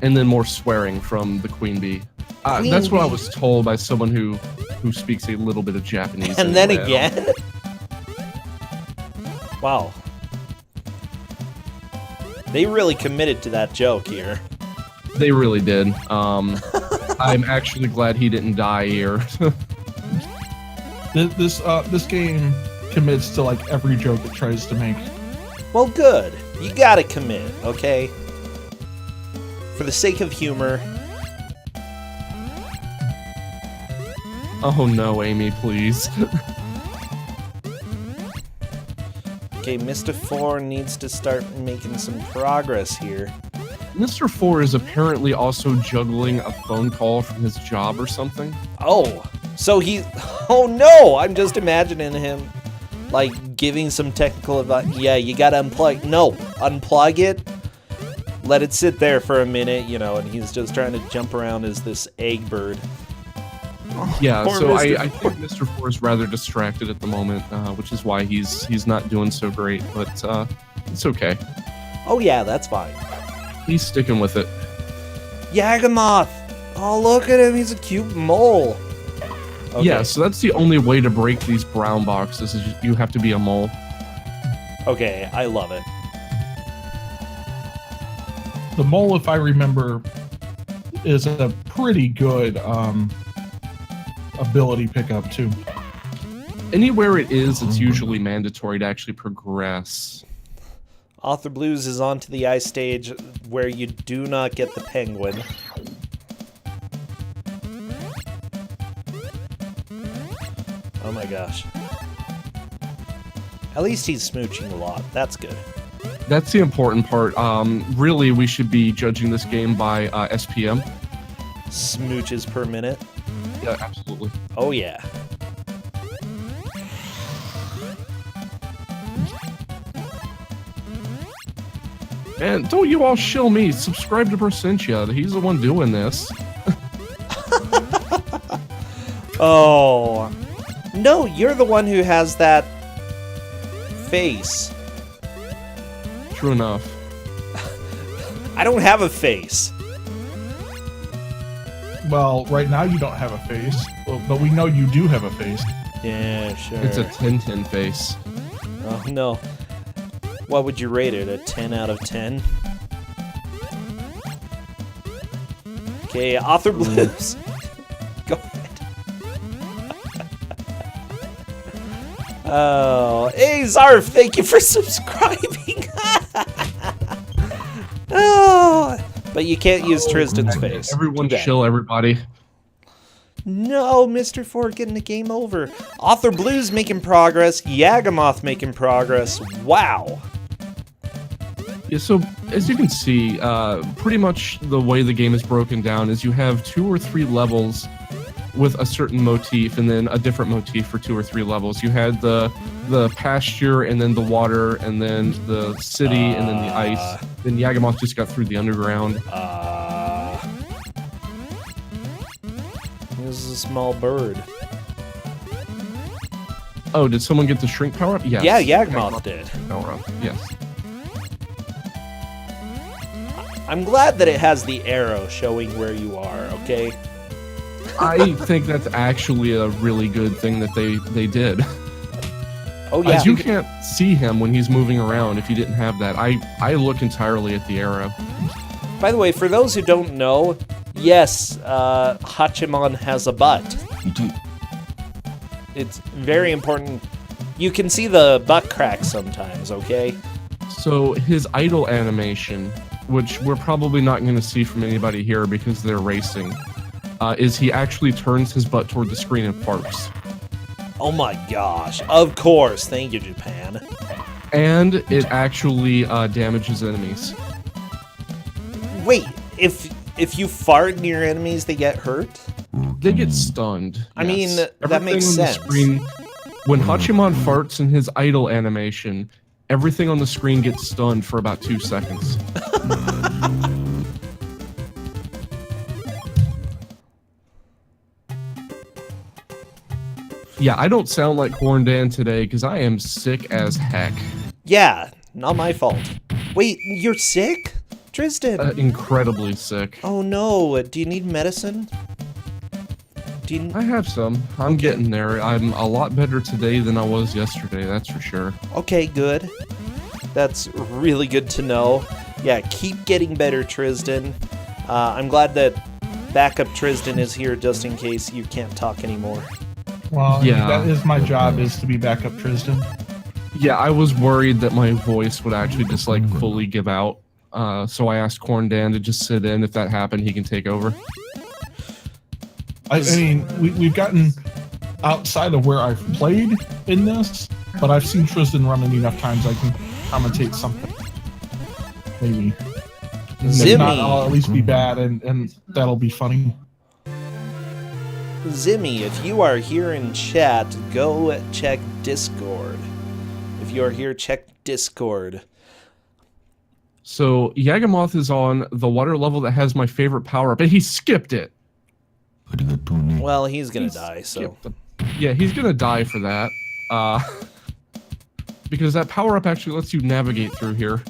And then more swearing from the queen bee. That's what I was told by someone who speaks a little bit of Japanese. And then again? Wow. They really committed to that joke here. They really did. I'm actually glad he didn't die here. This game commits to like every joke it tries to make. Well, good. You gotta commit, okay? For the sake of humor. Oh no, Amy, please. Okay, Mr. 4 needs to start making some progress here. Mr. 4 is apparently also juggling a phone call from his job or something. Oh, so oh no, I'm just imagining him, like, giving some technical advice. Yeah, you gotta unplug. No, unplug it. Let it sit there for a minute, you know, and he's just trying to jump around as this egg bird. Yeah, Poor so Mr. I think Mr. 4 is rather distracted at the moment, which is why he's not doing so great, but it's okay. Oh yeah, that's fine. He's sticking with it. Yagamoth! Oh, look at him, he's a cute mole. Okay. Yeah, so that's the only way to break these brown boxes, is you have to be a mole. Okay, I love it. The mole, if I remember, is a pretty good ability pickup too. Anywhere it is, it's usually mandatory to actually progress. Author Blues is on to the ice stage where you do not get the penguin. Oh my gosh. At least he's smooching a lot. That's good. That's the important part. Really, we should be judging this game by SPM. Smooches per minute. Yeah, absolutely. Oh yeah. And don't you all shill me. Subscribe to Percentia. He's the one doing this. Oh. No, you're the one who has that face. True enough. I don't have a face. Well, right now you don't have a face, but we know you do have a face. Yeah, sure. It's a Tintin face. Oh no. What would you rate it? A 10 out of 10? Okay, Author Blues. Go ahead. Oh, hey Zarf, thank you for subscribing. Oh, but you can't use Tristan's face. Everyone Too bad. chill, everybody. No, Mr. Ford getting the game over. Author Blues making progress. Yagamoth making progress. Wow. Yeah, so as you can see, pretty much the way the game is broken down is you have 2 or 3 levels with a certain motif and then a different motif for 2 or 3 levels. You had the pasture and then the water and then the city and then the ice. Then Yagamoth just got through the underground. This is a small bird. Oh, did someone get the shrink power up? Yes. Yeah, Yagamoth did. Power up. Yes. I'm glad that it has the arrow showing where you are, okay? I think that's actually a really good thing that they did. Oh, yeah. You can't see him when he's moving around if you didn't have that. I look entirely at the arrow. By the way, for those who don't know, yes, Hachiemon has a butt. It's very important. You can see the butt crack sometimes, okay? So his idle animation, which we're probably not going to see from anybody here because they're racing, is he actually turns his butt toward the screen and farts. Oh my gosh. Of course. Thank you, Japan. And it actually damages enemies. Wait, if you fart near enemies, they get hurt? They get stunned. I mean, that Everything makes on sense. The screen, when Hachiemon farts in his idle animation, everything on the screen gets stunned for about 2 seconds. Yeah, I don't sound like Horndan today because I am sick as heck. Yeah, not my fault. Wait, you're sick? Tristan? Incredibly sick. Oh no, do you need medicine? I have some. I'm getting there. I'm a lot better today than I was yesterday, that's for sure. Okay, good. That's really good to know. Yeah, keep getting better, Tristan. I'm glad that backup Tristan is here just in case you can't talk anymore. Well, yeah, that is my job, is to be backup Tristan. Yeah, I was worried that my voice would actually just like fully give out. So I asked Horndan to just sit in. If that happened, he can take over. I mean, we've gotten outside of where I've played in this, but I've seen Tristan running enough times I can commentate something. Maybe. Zimmy. If not, I'll at least be bad, and that'll be funny. Zimmy, if you are here in chat, go check Discord. If you are here, check Discord. So Yagamoth is on the water level that has my favorite power up, and he skipped it. Well, he's gonna die, so... Yeah, he's gonna die for that. Because that power up actually lets you navigate through here.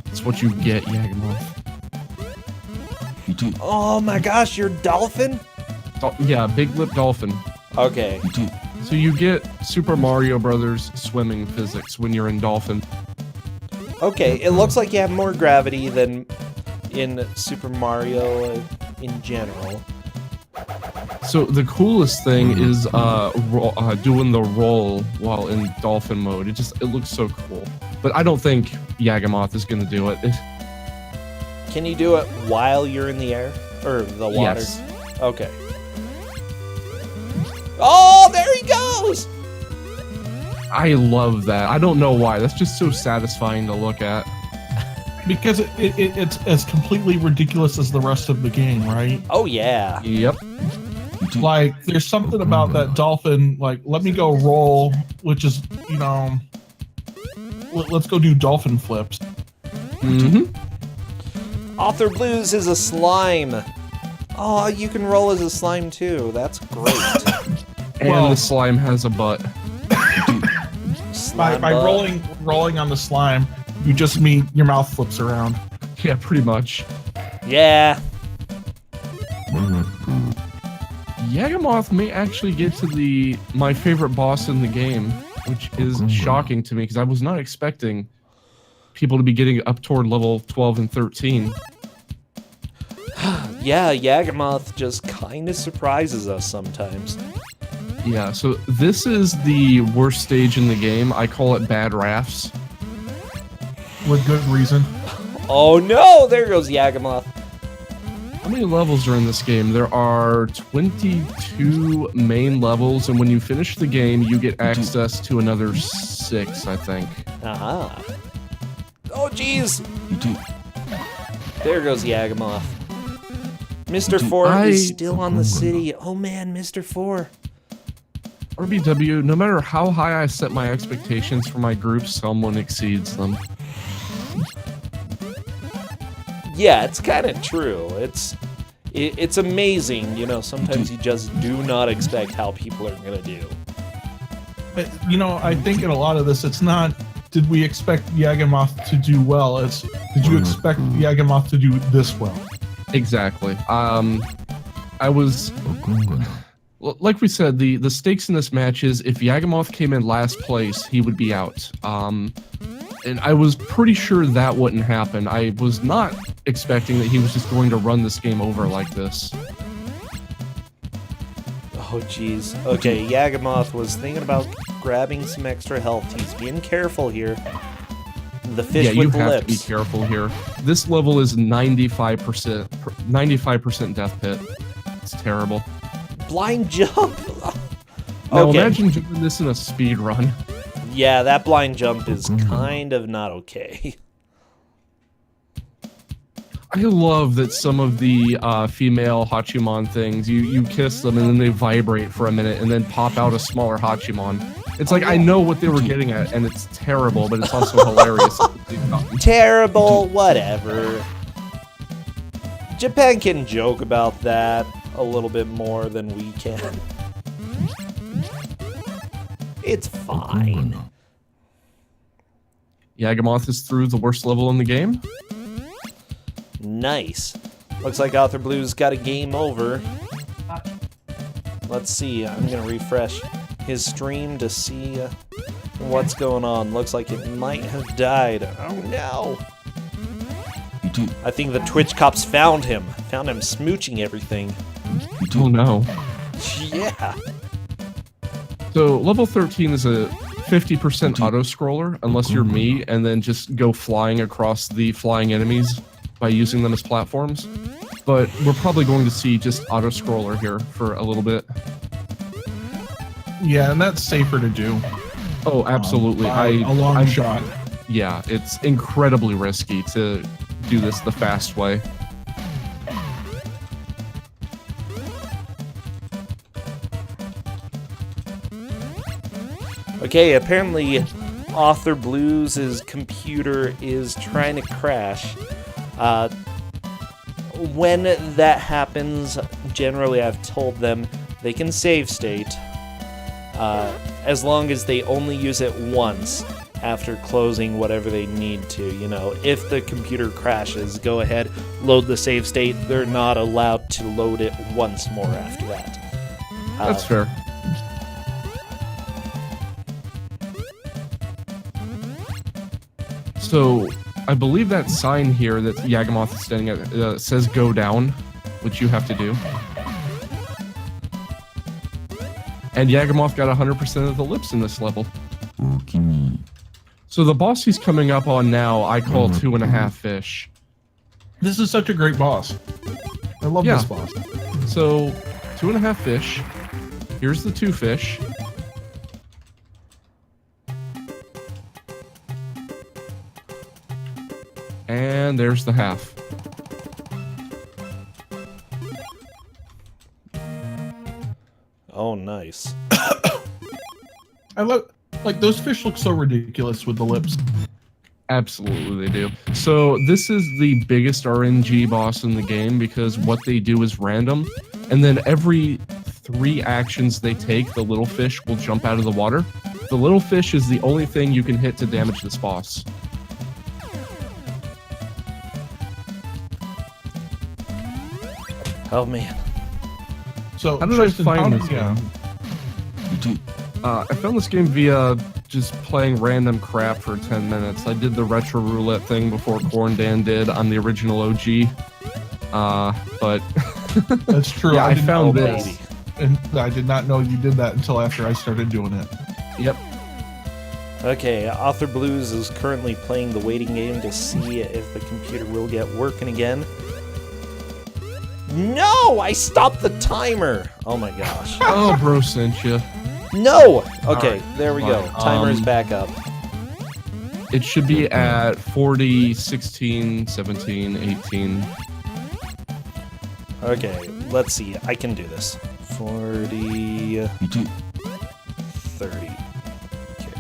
That's what you get, Yagamoth. Oh my gosh, you're dolphin? Yeah, big lip dolphin. Okay. So you get Super Mario Brothers swimming physics when you're in dolphin. Okay, it looks like you have more gravity than in Super Mario in general. So the coolest thing is doing the roll while in dolphin mode. It looks so cool. But I don't think Yagamoth is gonna do it. Can you do it while you're in the air? Or the water? Yes. Okay. Oh, there he goes! I love that. I don't know why. That's just so satisfying to look at. Because it's as completely ridiculous as the rest of the game, right? Oh, yeah. Yep. Like, there's something about that dolphin, like, let me go roll, which is, you know, let's go do dolphin flips. Mm-hmm. Author Blues is a slime. Oh, you can roll as a slime too. That's great. And the slime has a butt. By rolling on the slime, you just mean your mouth flips around. Yeah, pretty much. Yeah. Yagamoth may actually get to my favorite boss in the game, which is shocking to me because I was not expecting people to be getting up toward level 12 and 13. Yeah, Yagamoth just kind of surprises us sometimes. Yeah, so this is the worst stage in the game. I call it Bad Rafts. With good reason. Oh no, there goes Yagamoth. How many levels are in this game? There are 22 main levels, and when you finish the game, you get access to another 6, I think. Aha. Oh jeez. There goes Yagamoth. Mr. 4 is still on the city. Oh man, Mr. 4. RBW, no matter how high I set my expectations for my group, someone exceeds them. Yeah, it's kind of true. It's amazing, you know, sometimes you just do not expect how people are going to do. You know, I think in a lot of this, it's not, did we expect Yagamoth to do well? It's, did you expect Yagamoth to do this well? Exactly. I was... Like we said, the stakes in this match is if Yagamoth came in last place, he would be out. And I was pretty sure that wouldn't happen. I was not expecting that he was just going to run this game over like this. Oh, jeez. Okay, Yagamoth was thinking about grabbing some extra health. He's being careful here. The fish with the lips. Yeah, you have to be careful here. This level is 95% death pit. It's terrible. Blind jump! Now Okay. imagine doing this in a speed run. Yeah, that blind jump is kind of not okay. I love that some of the female Hachiemon things, you kiss them and then they vibrate for a minute and then pop out a smaller Hachiemon. It's like, I know what they were getting at, and it's terrible, but it's also hilarious. Terrible, whatever. Japan can joke about that a little bit more than we can. It's fine. Yagamoth is through the worst level in the game. Nice. Looks like Author Blue's got a game over. Let's see. I'm going to refresh his stream to see what's going on. Looks like it might have died. Oh no. I think the Twitch cops found him. Found him smooching everything. Oh no. Yeah. So level 13 is a 50% auto-scroller, unless you're me, and then just go flying across the flying enemies by using them as platforms. But we're probably going to see just auto-scroller here for a little bit. Yeah, and that's safer to do. Oh, absolutely. A long shot. Yeah, it's incredibly risky to do this the fast way. Okay, apparently Author Blues' computer is trying to crash. When that happens, generally I've told them they can save state, as long as they only use it once after closing whatever they need to. You know, if the computer crashes, go ahead, load the save state. They're not allowed to load it once more after that. That's fair. So, I believe that sign here that Yagamoth is standing at says go down, which you have to do. And Yagamoth got 100% of the lips in this level. So the boss he's coming up on now, I call 2.5 fish. This is such a great boss. I love this boss. So, 2.5 fish. Here's the 2 fish. And there's the half. Oh, nice. I love, like, those fish look so ridiculous with the lips. Absolutely, they do. So this is the biggest RNG boss in the game because what they do is random, and then every 3 actions they take, the little fish will jump out of the water. The little fish is the only thing you can hit to damage this boss. Oh, man. So, How did Tristan, I find how this did- game? I found this game via just playing random crap for 10 minutes. I did the retro roulette thing before Corndan did on the original OG. But That's true. yeah, I didn't found know this. that. And I did not know you did that until after I started doing it. Yep. Okay, Author Blues is currently playing the waiting game to see if the computer will get working again. No! I stopped the timer! Oh my gosh. Oh, bro sent you. No! Okay, Alright, there we go. fine. Timer's back up. It should be at 40, 16, 17, 18. Okay, let's see. I can do this. 40, 30. Okay.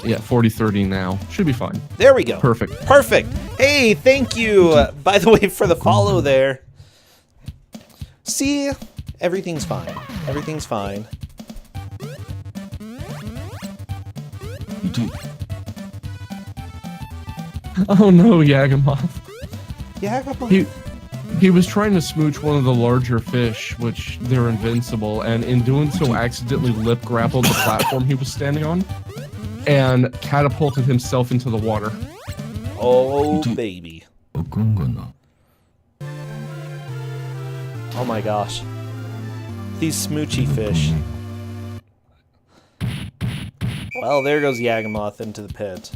Yeah, 40, 30 now. Should be fine. There we go. Perfect. Perfect. Hey, thank you, by the way, for the follow there. See, everything's fine. Everything's fine. Oh no, Yagamoth. Yagamoth. He was trying to smooch one of the larger fish, which they're invincible, and in doing so accidentally lip grappled the platform he was standing on and catapulted himself into the water. Oh, baby. Oh my gosh. These smoochy fish. Well, there goes Yagamoth into the pit.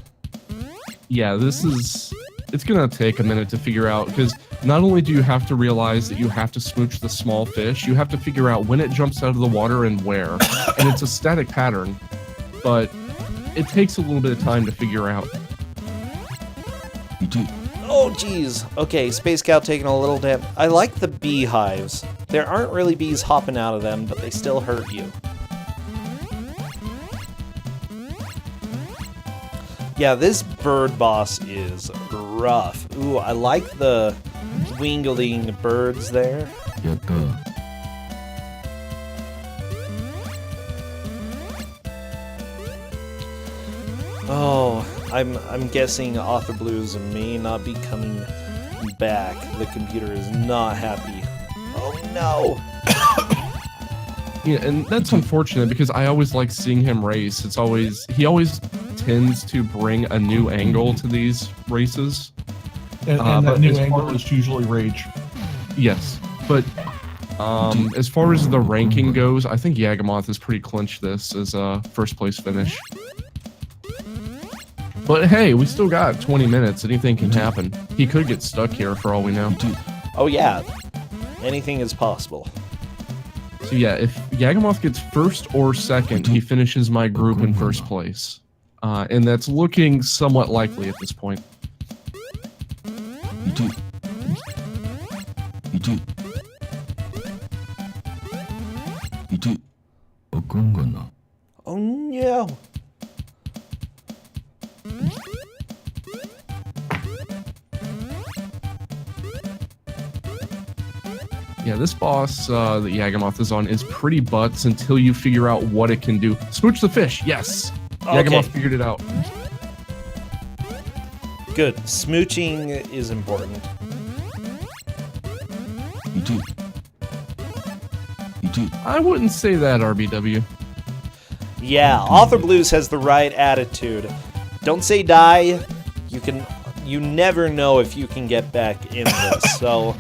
Yeah, it's gonna take a minute to figure out, because not only do you have to realize that you have to smooch the small fish, you have to figure out when it jumps out of the water and where. And it's a static pattern, but it takes a little bit of time to figure out. Oh, geez. Okay, Space Cow taking a little dip. I like the beehives. There aren't really bees hopping out of them, but they still hurt you. Yeah, this bird boss is rough. Ooh, I like the wingling birds there. Oh, I'm guessing Author Blues may not be coming back. The computer is not happy. Oh no! Yeah, and that's unfortunate because I always like seeing him race. He always tends to bring a new angle to these races. And that new angle is usually Rage. Yes, but as far as the ranking goes, I think Yagamoth has pretty clinched this as a first place finish. But hey, we still got 20 minutes. Anything can happen. He could get stuck here for all we know. Oh yeah, anything is possible. So yeah, if Yagamoth gets first or second, he finishes my group in first place. And that's looking somewhat likely at this point. Oh no! Yeah, this boss that Yagamoth is on is pretty butts until you figure out what it can do. Smooch the fish, yes! Okay. Yagamoth figured it out. Good. Smooching is important. I wouldn't say that, RBW. Yeah, Author Blues has the right attitude. Don't say die. You never know if you can get back in this. So,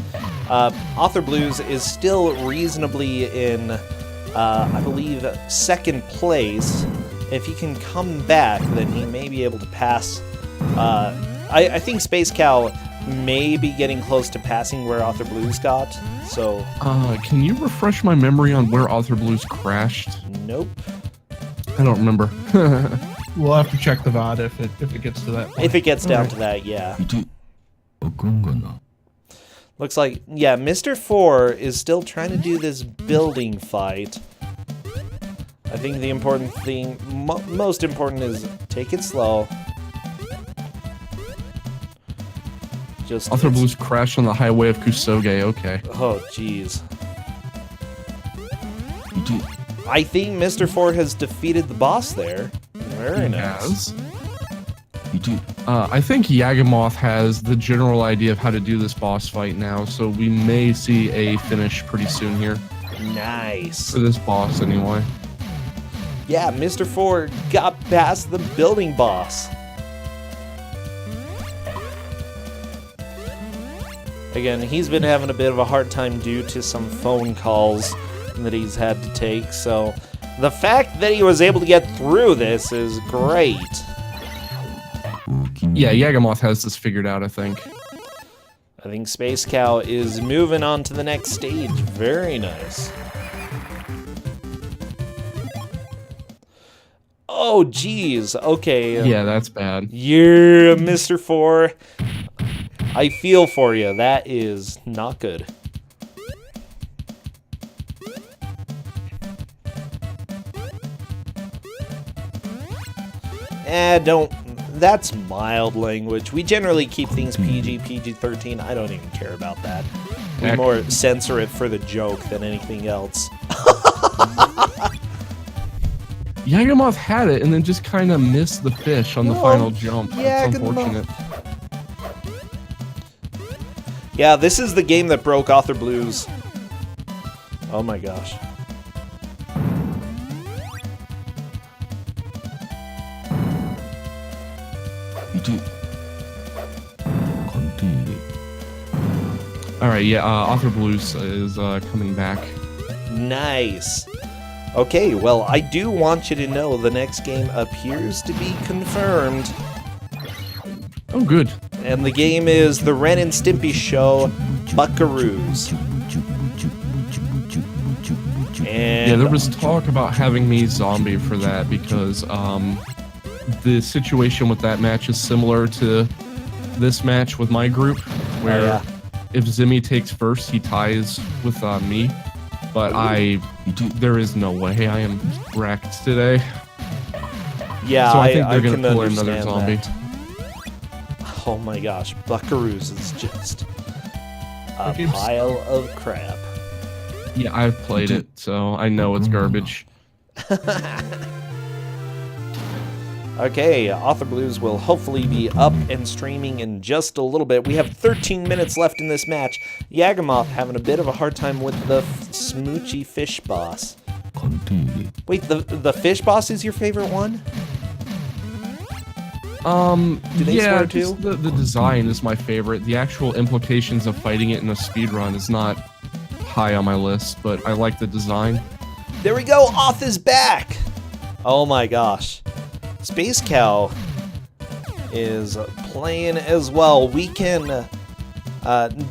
Author Blues is still reasonably in, I believe, second place. If he can come back, then he may be able to pass. I think Space Cow may be getting close to passing where Author Blues got. So, can you refresh my memory on where Author Blues crashed? Nope. I don't remember. We'll have to check the VOD if it gets to that point. If it gets down to that, yeah. Looks like, yeah, Mr. 4 is still trying to do this building fight. I think the important thing, most important, is take it slow. Just Author Blues crashed on the highway of Kusogrand, okay. Oh, jeez. I think Mr. 4 has defeated the boss there. Very nice. I think Yagamoth has the general idea of how to do this boss fight now, so we may see a finish pretty soon here. Nice. For this boss, anyway. Yeah, Mr. 4 got past the building boss. Again, he's been having a bit of a hard time due to some phone calls that he's had to take, so the fact that he was able to get through this is great. Yeah, Yagamoth has this figured out, I think. I think Space Cow is moving on to the next stage. Very nice. Oh, geez. Okay. Yeah, that's bad. Yeah, Mr. 4. I feel for you. That is not good. Don't... That's mild language. We generally keep things PG, PG-13. I don't even care about that. We more censor it for the joke than anything else. Yagamoth had it and then just kind of missed the fish on the final jump. It's unfortunate. Yeah, this is the game that broke Author Blues. Oh my gosh. Alright, yeah, Author Blues is coming back. Nice. Okay, well, I do want you to know the next game appears to be confirmed. Oh, good. And the game is the Ren and Stimpy Show, Buckaroos. And yeah, there was talk about having me zombie for that because the situation with that match is similar to this match with my group, where if Zimmy takes first, he ties with me. But there is no way. I am wrecked today. Yeah, so I think they're can gonna pull another zombie. That. Oh my gosh, Buckaroos is just a pile of crap. Yeah, I've played it, so I know it's garbage. Okay, Author Blues will hopefully be up and streaming in just a little bit. We have 13 minutes left in this match. Yagamoth having a bit of a hard time with the smoochy fish boss. Wait, the fish boss is your favorite one? Do they swear too? The design is my favorite. The actual implications of fighting it in a speedrun is not high on my list, but I like the design. There we go, Auth is back! Oh my gosh. Space Cow is playing as well. We can,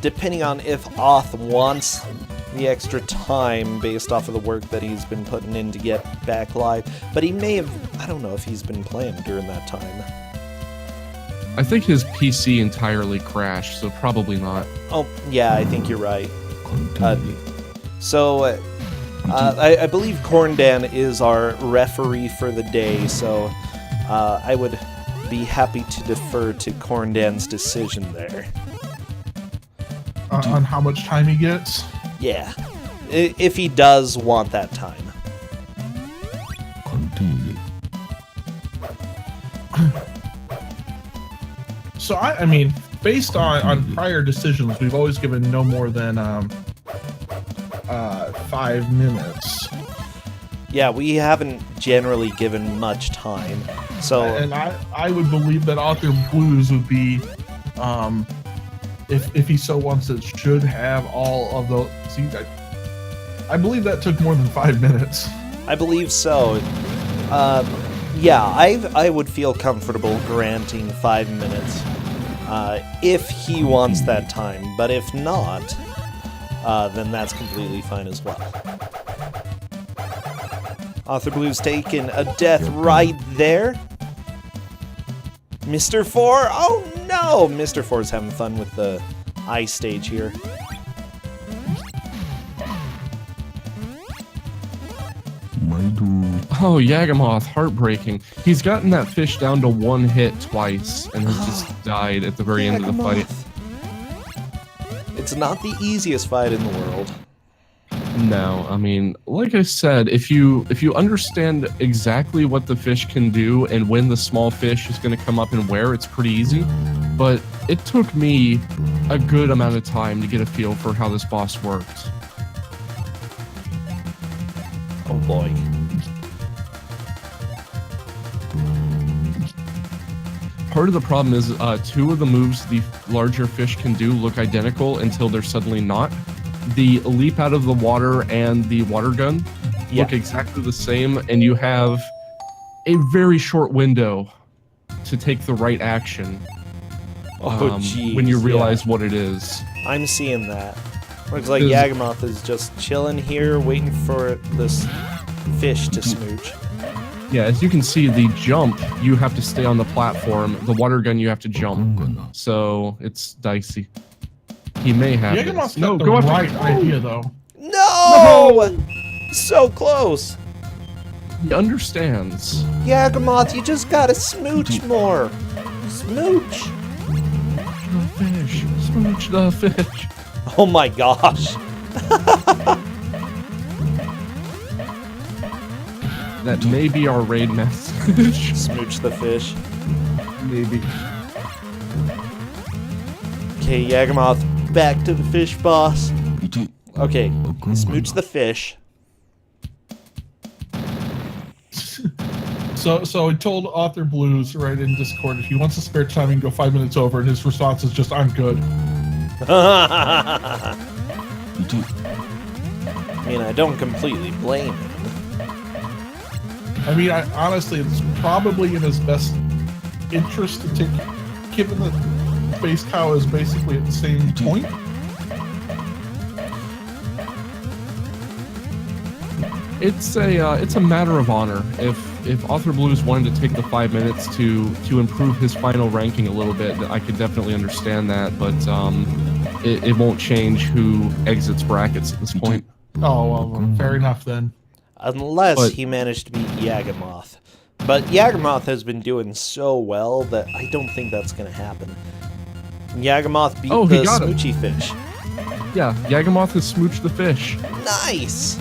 depending on if Auth wants the extra time based off of the work that he's been putting in to get back live, but he may have, I don't know if he's been playing during that time. I think his PC entirely crashed, so probably not. Oh, yeah, I think you're right. I believe Corndan is our referee for the day, so I would be happy to defer to Corndan's decision there. On how much time he gets? Yeah, if he does want that time. So, I mean, based on prior decisions, we've always given no more than 5 minutes. Yeah, we haven't generally given much time. So, and I would believe that Author Blues would be, if he so wants it, should have all of the. See, I believe that took more than 5 minutes. I believe so. Yeah, I would feel comfortable granting 5 minutes if he wants that time. But if not, then that's completely fine as well. Author Blue's taking a death right there. Mr. 4? Oh no! Mr. 4's having fun with the ice stage here. Oh, Yagamoth, heartbreaking. He's gotten that fish down to 1 hit twice and has just died at the very end of the fight. It's not the easiest fight in the world. No, I mean, like I said, if you understand exactly what the fish can do and when the small fish is going to come up and where, it's pretty easy. But it took me a good amount of time to get a feel for how this boss worked. Oh boy. Part of the problem is 2 of the moves the larger fish can do look identical until they're suddenly not. The leap out of the water and the water gun look exactly the same, and you have a very short window to take the right action when you realize what it is. I'm seeing that. Looks like Yagamoth is just chilling here, waiting for this fish to smooch. Yeah, as you can see, the jump, you have to stay on the platform. The water gun, you have to jump. So it's dicey. He may have Jägermoth's this. got the go after- right idea, though. No! So close. He understands. Jägermoth, you just gotta smooch more. Smooch. The fish. Smooch the fish. Oh my gosh. That may be our raid message. Smooch the fish. Maybe. Okay, Jägermoth, back to the fish boss. Okay, smooch the fish. So he told Author Blues right in Discord if he wants to spare time, he can go 5 minutes over, and his response is just, I'm good. I mean, I don't completely blame him. I mean, honestly, it's probably in his best interest to take, given that Space Cow is basically at the same point. It's a matter of honor. If Author Blues wanted to take the 5 minutes to improve his final ranking a little bit, I could definitely understand that, but it won't change who exits brackets at this point. Oh, well, fair enough then. Unless he managed to beat Jägermoth. But Jägermoth has been doing so well that I don't think that's going to happen. Jägermoth beat the smoochy fish. Yeah, Jägermoth has smooched the fish. Nice!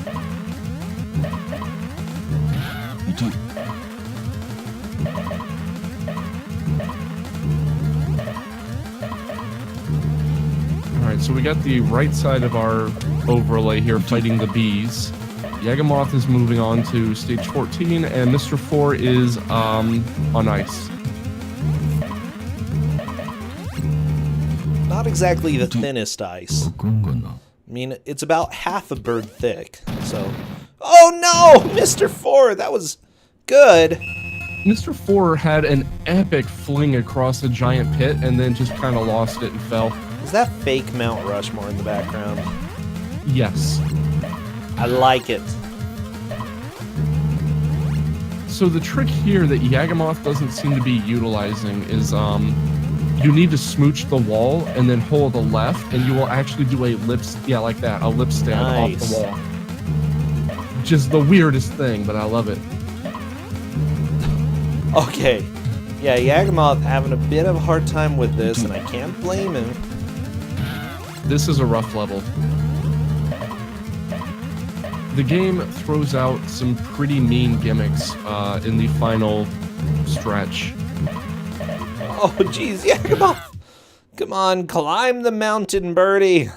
Alright, so we got the right side of our overlay here fighting the bees. Jägermoth is moving on to stage 14, and Mr. 4 is on ice. Not exactly the thinnest ice. I mean, it's about half a bird thick, so... Oh no! Mr. 4, that was good! Mr. 4 had an epic fling across a giant pit and then just kind of lost it and fell. Is that fake Mount Rushmore in the background? Yes. I like it. So the trick here that Jägermoth doesn't seem to be utilizing is you need to smooch the wall and then hold the left, and you will actually do a lip stand off the wall. Which is the weirdest thing, but I love it. Okay. Yeah, Jägermoth having a bit of a hard time with this, and I can't blame him. This is a rough level. The game throws out some pretty mean gimmicks in the final stretch. Oh, jeez, Jägermoth! Come on, climb the mountain, birdie!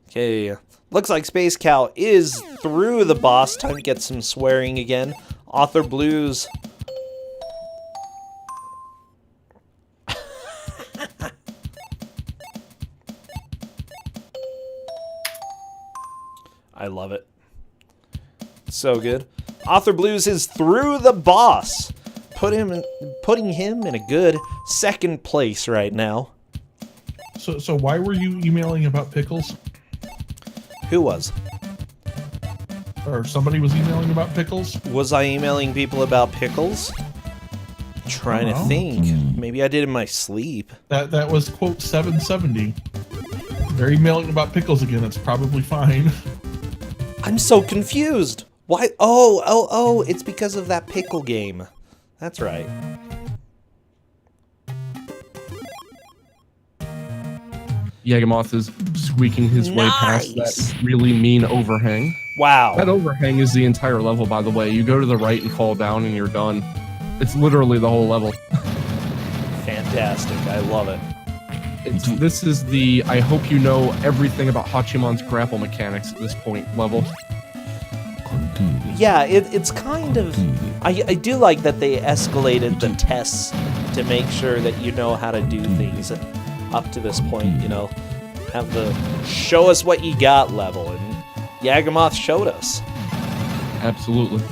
Okay, looks like Space Cow is through the boss. Time to get some swearing again. Author Blues. I love it. So good. Author Blues is through the boss. Putting him in a good second place right now. So why were you emailing about pickles? Who was? Or somebody was emailing about pickles? Was I emailing people about pickles? Trying to think. Maybe I did in my sleep. That was quote 770. They're emailing about pickles again. It's probably fine. I'm so confused. Why? Oh, it's because of that pickle game. That's right. Jägermoth is squeaking his way past that really mean overhang. Wow. That overhang is the entire level, by the way. You go to the right and fall down and you're done. It's literally the whole level. Fantastic. I love it. This is the I hope you know everything about Hachiemon's grapple mechanics at this point level. Yeah, it's kind of... I do like that they escalated the tests to make sure that you know how to do things up to this point, you know. Have the show us what you got level, and Jägermoth showed us. Absolutely.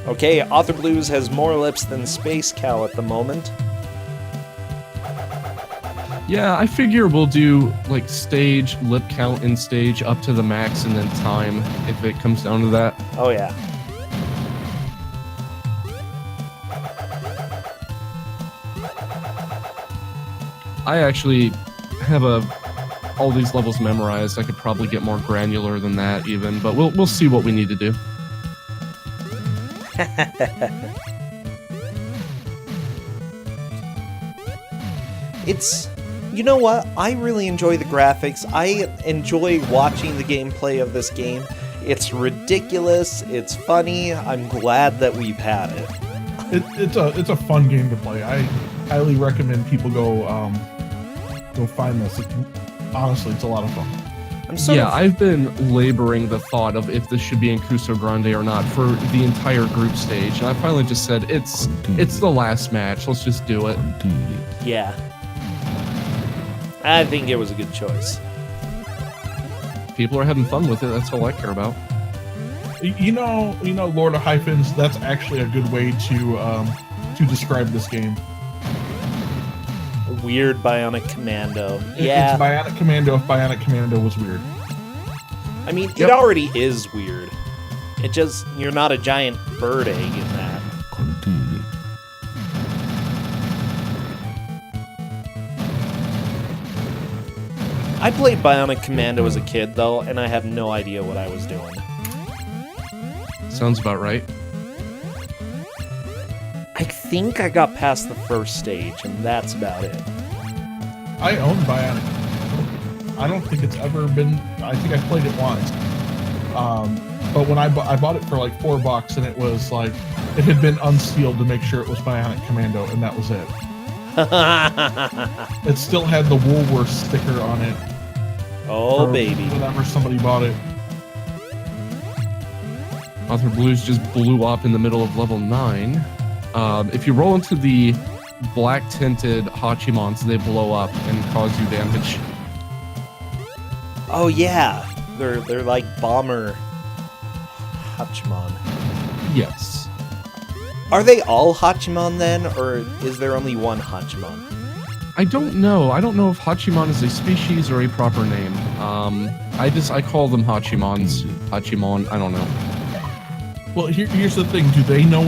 Okay, Author Blues has more lips than Space Cow at the moment. Yeah, I figure we'll do like stage, lip count in stage up to the max and then time if it comes down to that. Oh yeah. I actually have all these levels memorized. I could probably get more granular than that even, but we'll see what we need to do. It's, you know what? I really enjoy the graphics. I enjoy watching the gameplay of this game. It's ridiculous. It's funny. I'm glad that we've had it. It's a fun game to play. I highly recommend people go find this. Honestly, it's a lot of fun. I've been laboring the thought of if this should be in Kusogrand or not for the entire group stage, and I finally just said it's the last match. Let's just do it. Yeah. I think it was a good choice. People are having fun with it. That's all I care about. You know, Lord of Hyphens. That's actually a good way to describe this game. Weird Bionic Commando. Yeah. It's Bionic Commando if Bionic Commando was weird. I mean, it already is weird. It just, you're not a giant bird egg in that. I played Bionic Commando as a kid, though, and I have no idea what I was doing. Sounds about right. I think I got past the first stage, and that's about it. I own Bionic. I don't think it's ever been. I think I played it once. But when I bought it for like $4, and it was like it had been unsealed to make sure it was Bionic Commando, and that was it. It still had the Woolworths sticker on it. Oh baby! Whenever somebody bought it. Author Blues just blew up in the middle of level 9. If you roll into the black tinted Hachiemons, they blow up and cause you damage. Oh yeah, they're like bomber Hachiemon. Yes. Are they all Hachiemon then, or is there only one Hachiemon? I don't know. I don't know if Hachiemon is a species or a proper name. I call them Hachiemons. Hachiemon. I don't know. Well, here's the thing. Do they know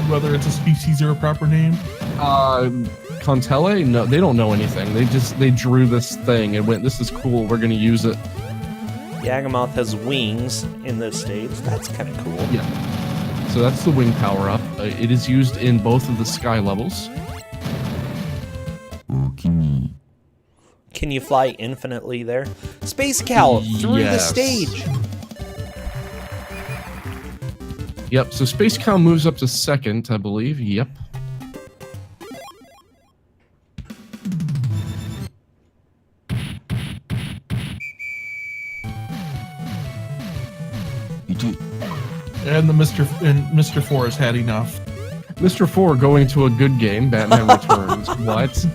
whether it's a species or a proper name? Contele? No, they don't know anything. They drew this thing and went, "This is cool. We're gonna use it." Yagamoth has wings in this stage. That's kind of cool. Yeah. So that's the wing power up. It is used in both of the sky levels. Can you fly infinitely there? Space Cow through the stage. Yep, so Space Cow moves up to second, I believe. Yep. And Mr. 4 has had enough. Mr. 4 going to a good game, Batman Returns. What?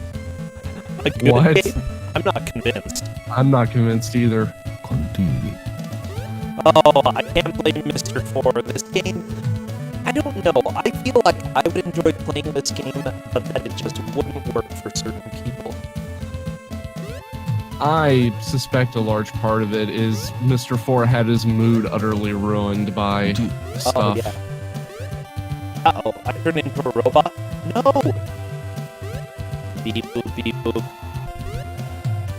A good What? game? I'm not convinced. I'm not convinced either. Oh, I can't blame Mr. 4. This game, I don't know. I feel like I would enjoy playing this game, but that it just wouldn't work for certain people. I suspect a large part of it is Mr. 4 had his mood utterly ruined by stuff. Oh, yeah. Uh-oh, I turned into a robot? No! Beep boop, beep boop.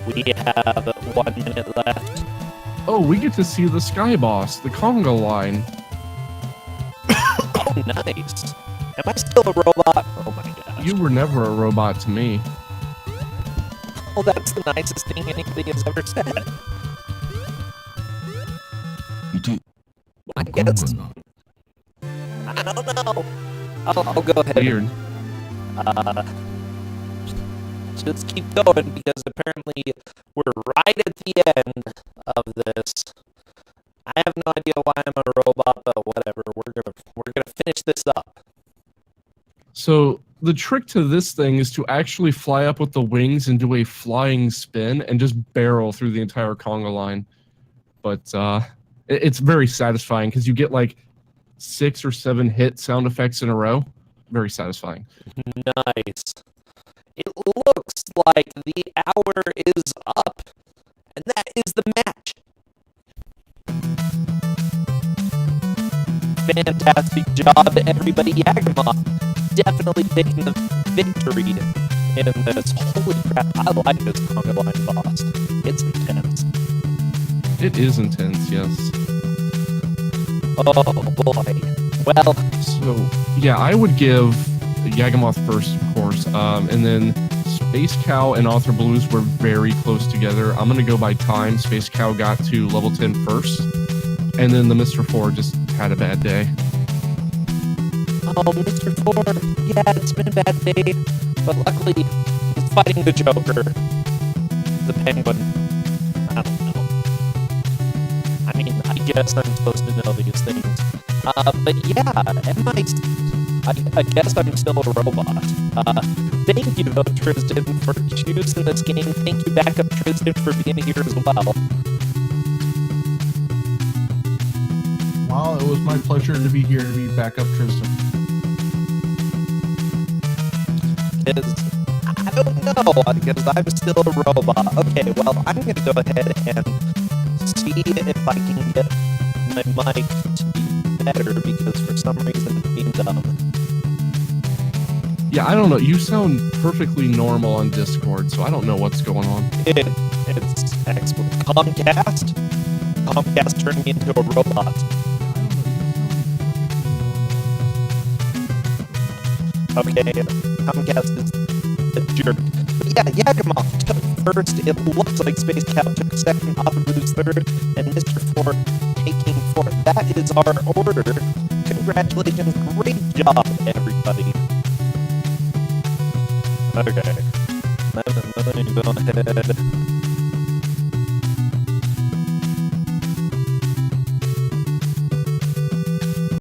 We have 1 minute left. Oh, we get to see the Sky Boss, the Conga line. Oh, nice. Am I still a robot? Oh my gosh. You were never a robot to me. Oh, that's the nicest thing anybody has ever said. I guess. I don't know. I'll go ahead. Weird. Just keep going, because apparently we're right at the end of this. I have no idea why I'm a robot, but whatever. We're gonna finish this up. So the trick to this thing is to actually fly up with the wings and do a flying spin and just barrel through the entire conga line. But it's very satisfying because you get like 6 or 7 hit sound effects in a row. Very satisfying. Nice. It looks like the hour is up, and that is the match. Fantastic job, everybody. Hachiemon definitely taking the victory in this. Holy crap, I like this conga line boss. It's intense. It is intense, yes. Oh boy. Well, So, yeah, I would give Yagamoth first, of course, and then Space Cow and Author Blues were very close together. I'm going to go by time. Space Cow got to level 10 first, and then the Mr. 4 just had a bad day. oh, Mr. 4, yeah, it's been a bad day, but luckily he's fighting the Joker, the Penguin. I don't know. I mean, I guess I'm supposed to know these things. But yeah, I guess I'm still a robot. Thank you, though, Tristan, for choosing this game. Thank you, Backup Tristan, for being here as well. Well, it was my pleasure to be here to be back up Tristan. Because I don't know, because I'm still a robot. Okay, well, I'm going to go ahead and see if I can get my mic to be better, because for some reason it's being dumb. Yeah, I don't know. You sound perfectly normal on Discord, so I don't know what's going on. It's excellent. Comcast turned me into a robot. Okay, Comcast is a jerk. But yeah, Yagamoth took first. It looks like Space Cow took second, Author Blues third, and Mr. 4 taking fourth. That is our order. Congratulations. Great job, everybody. Okay. Let me go ahead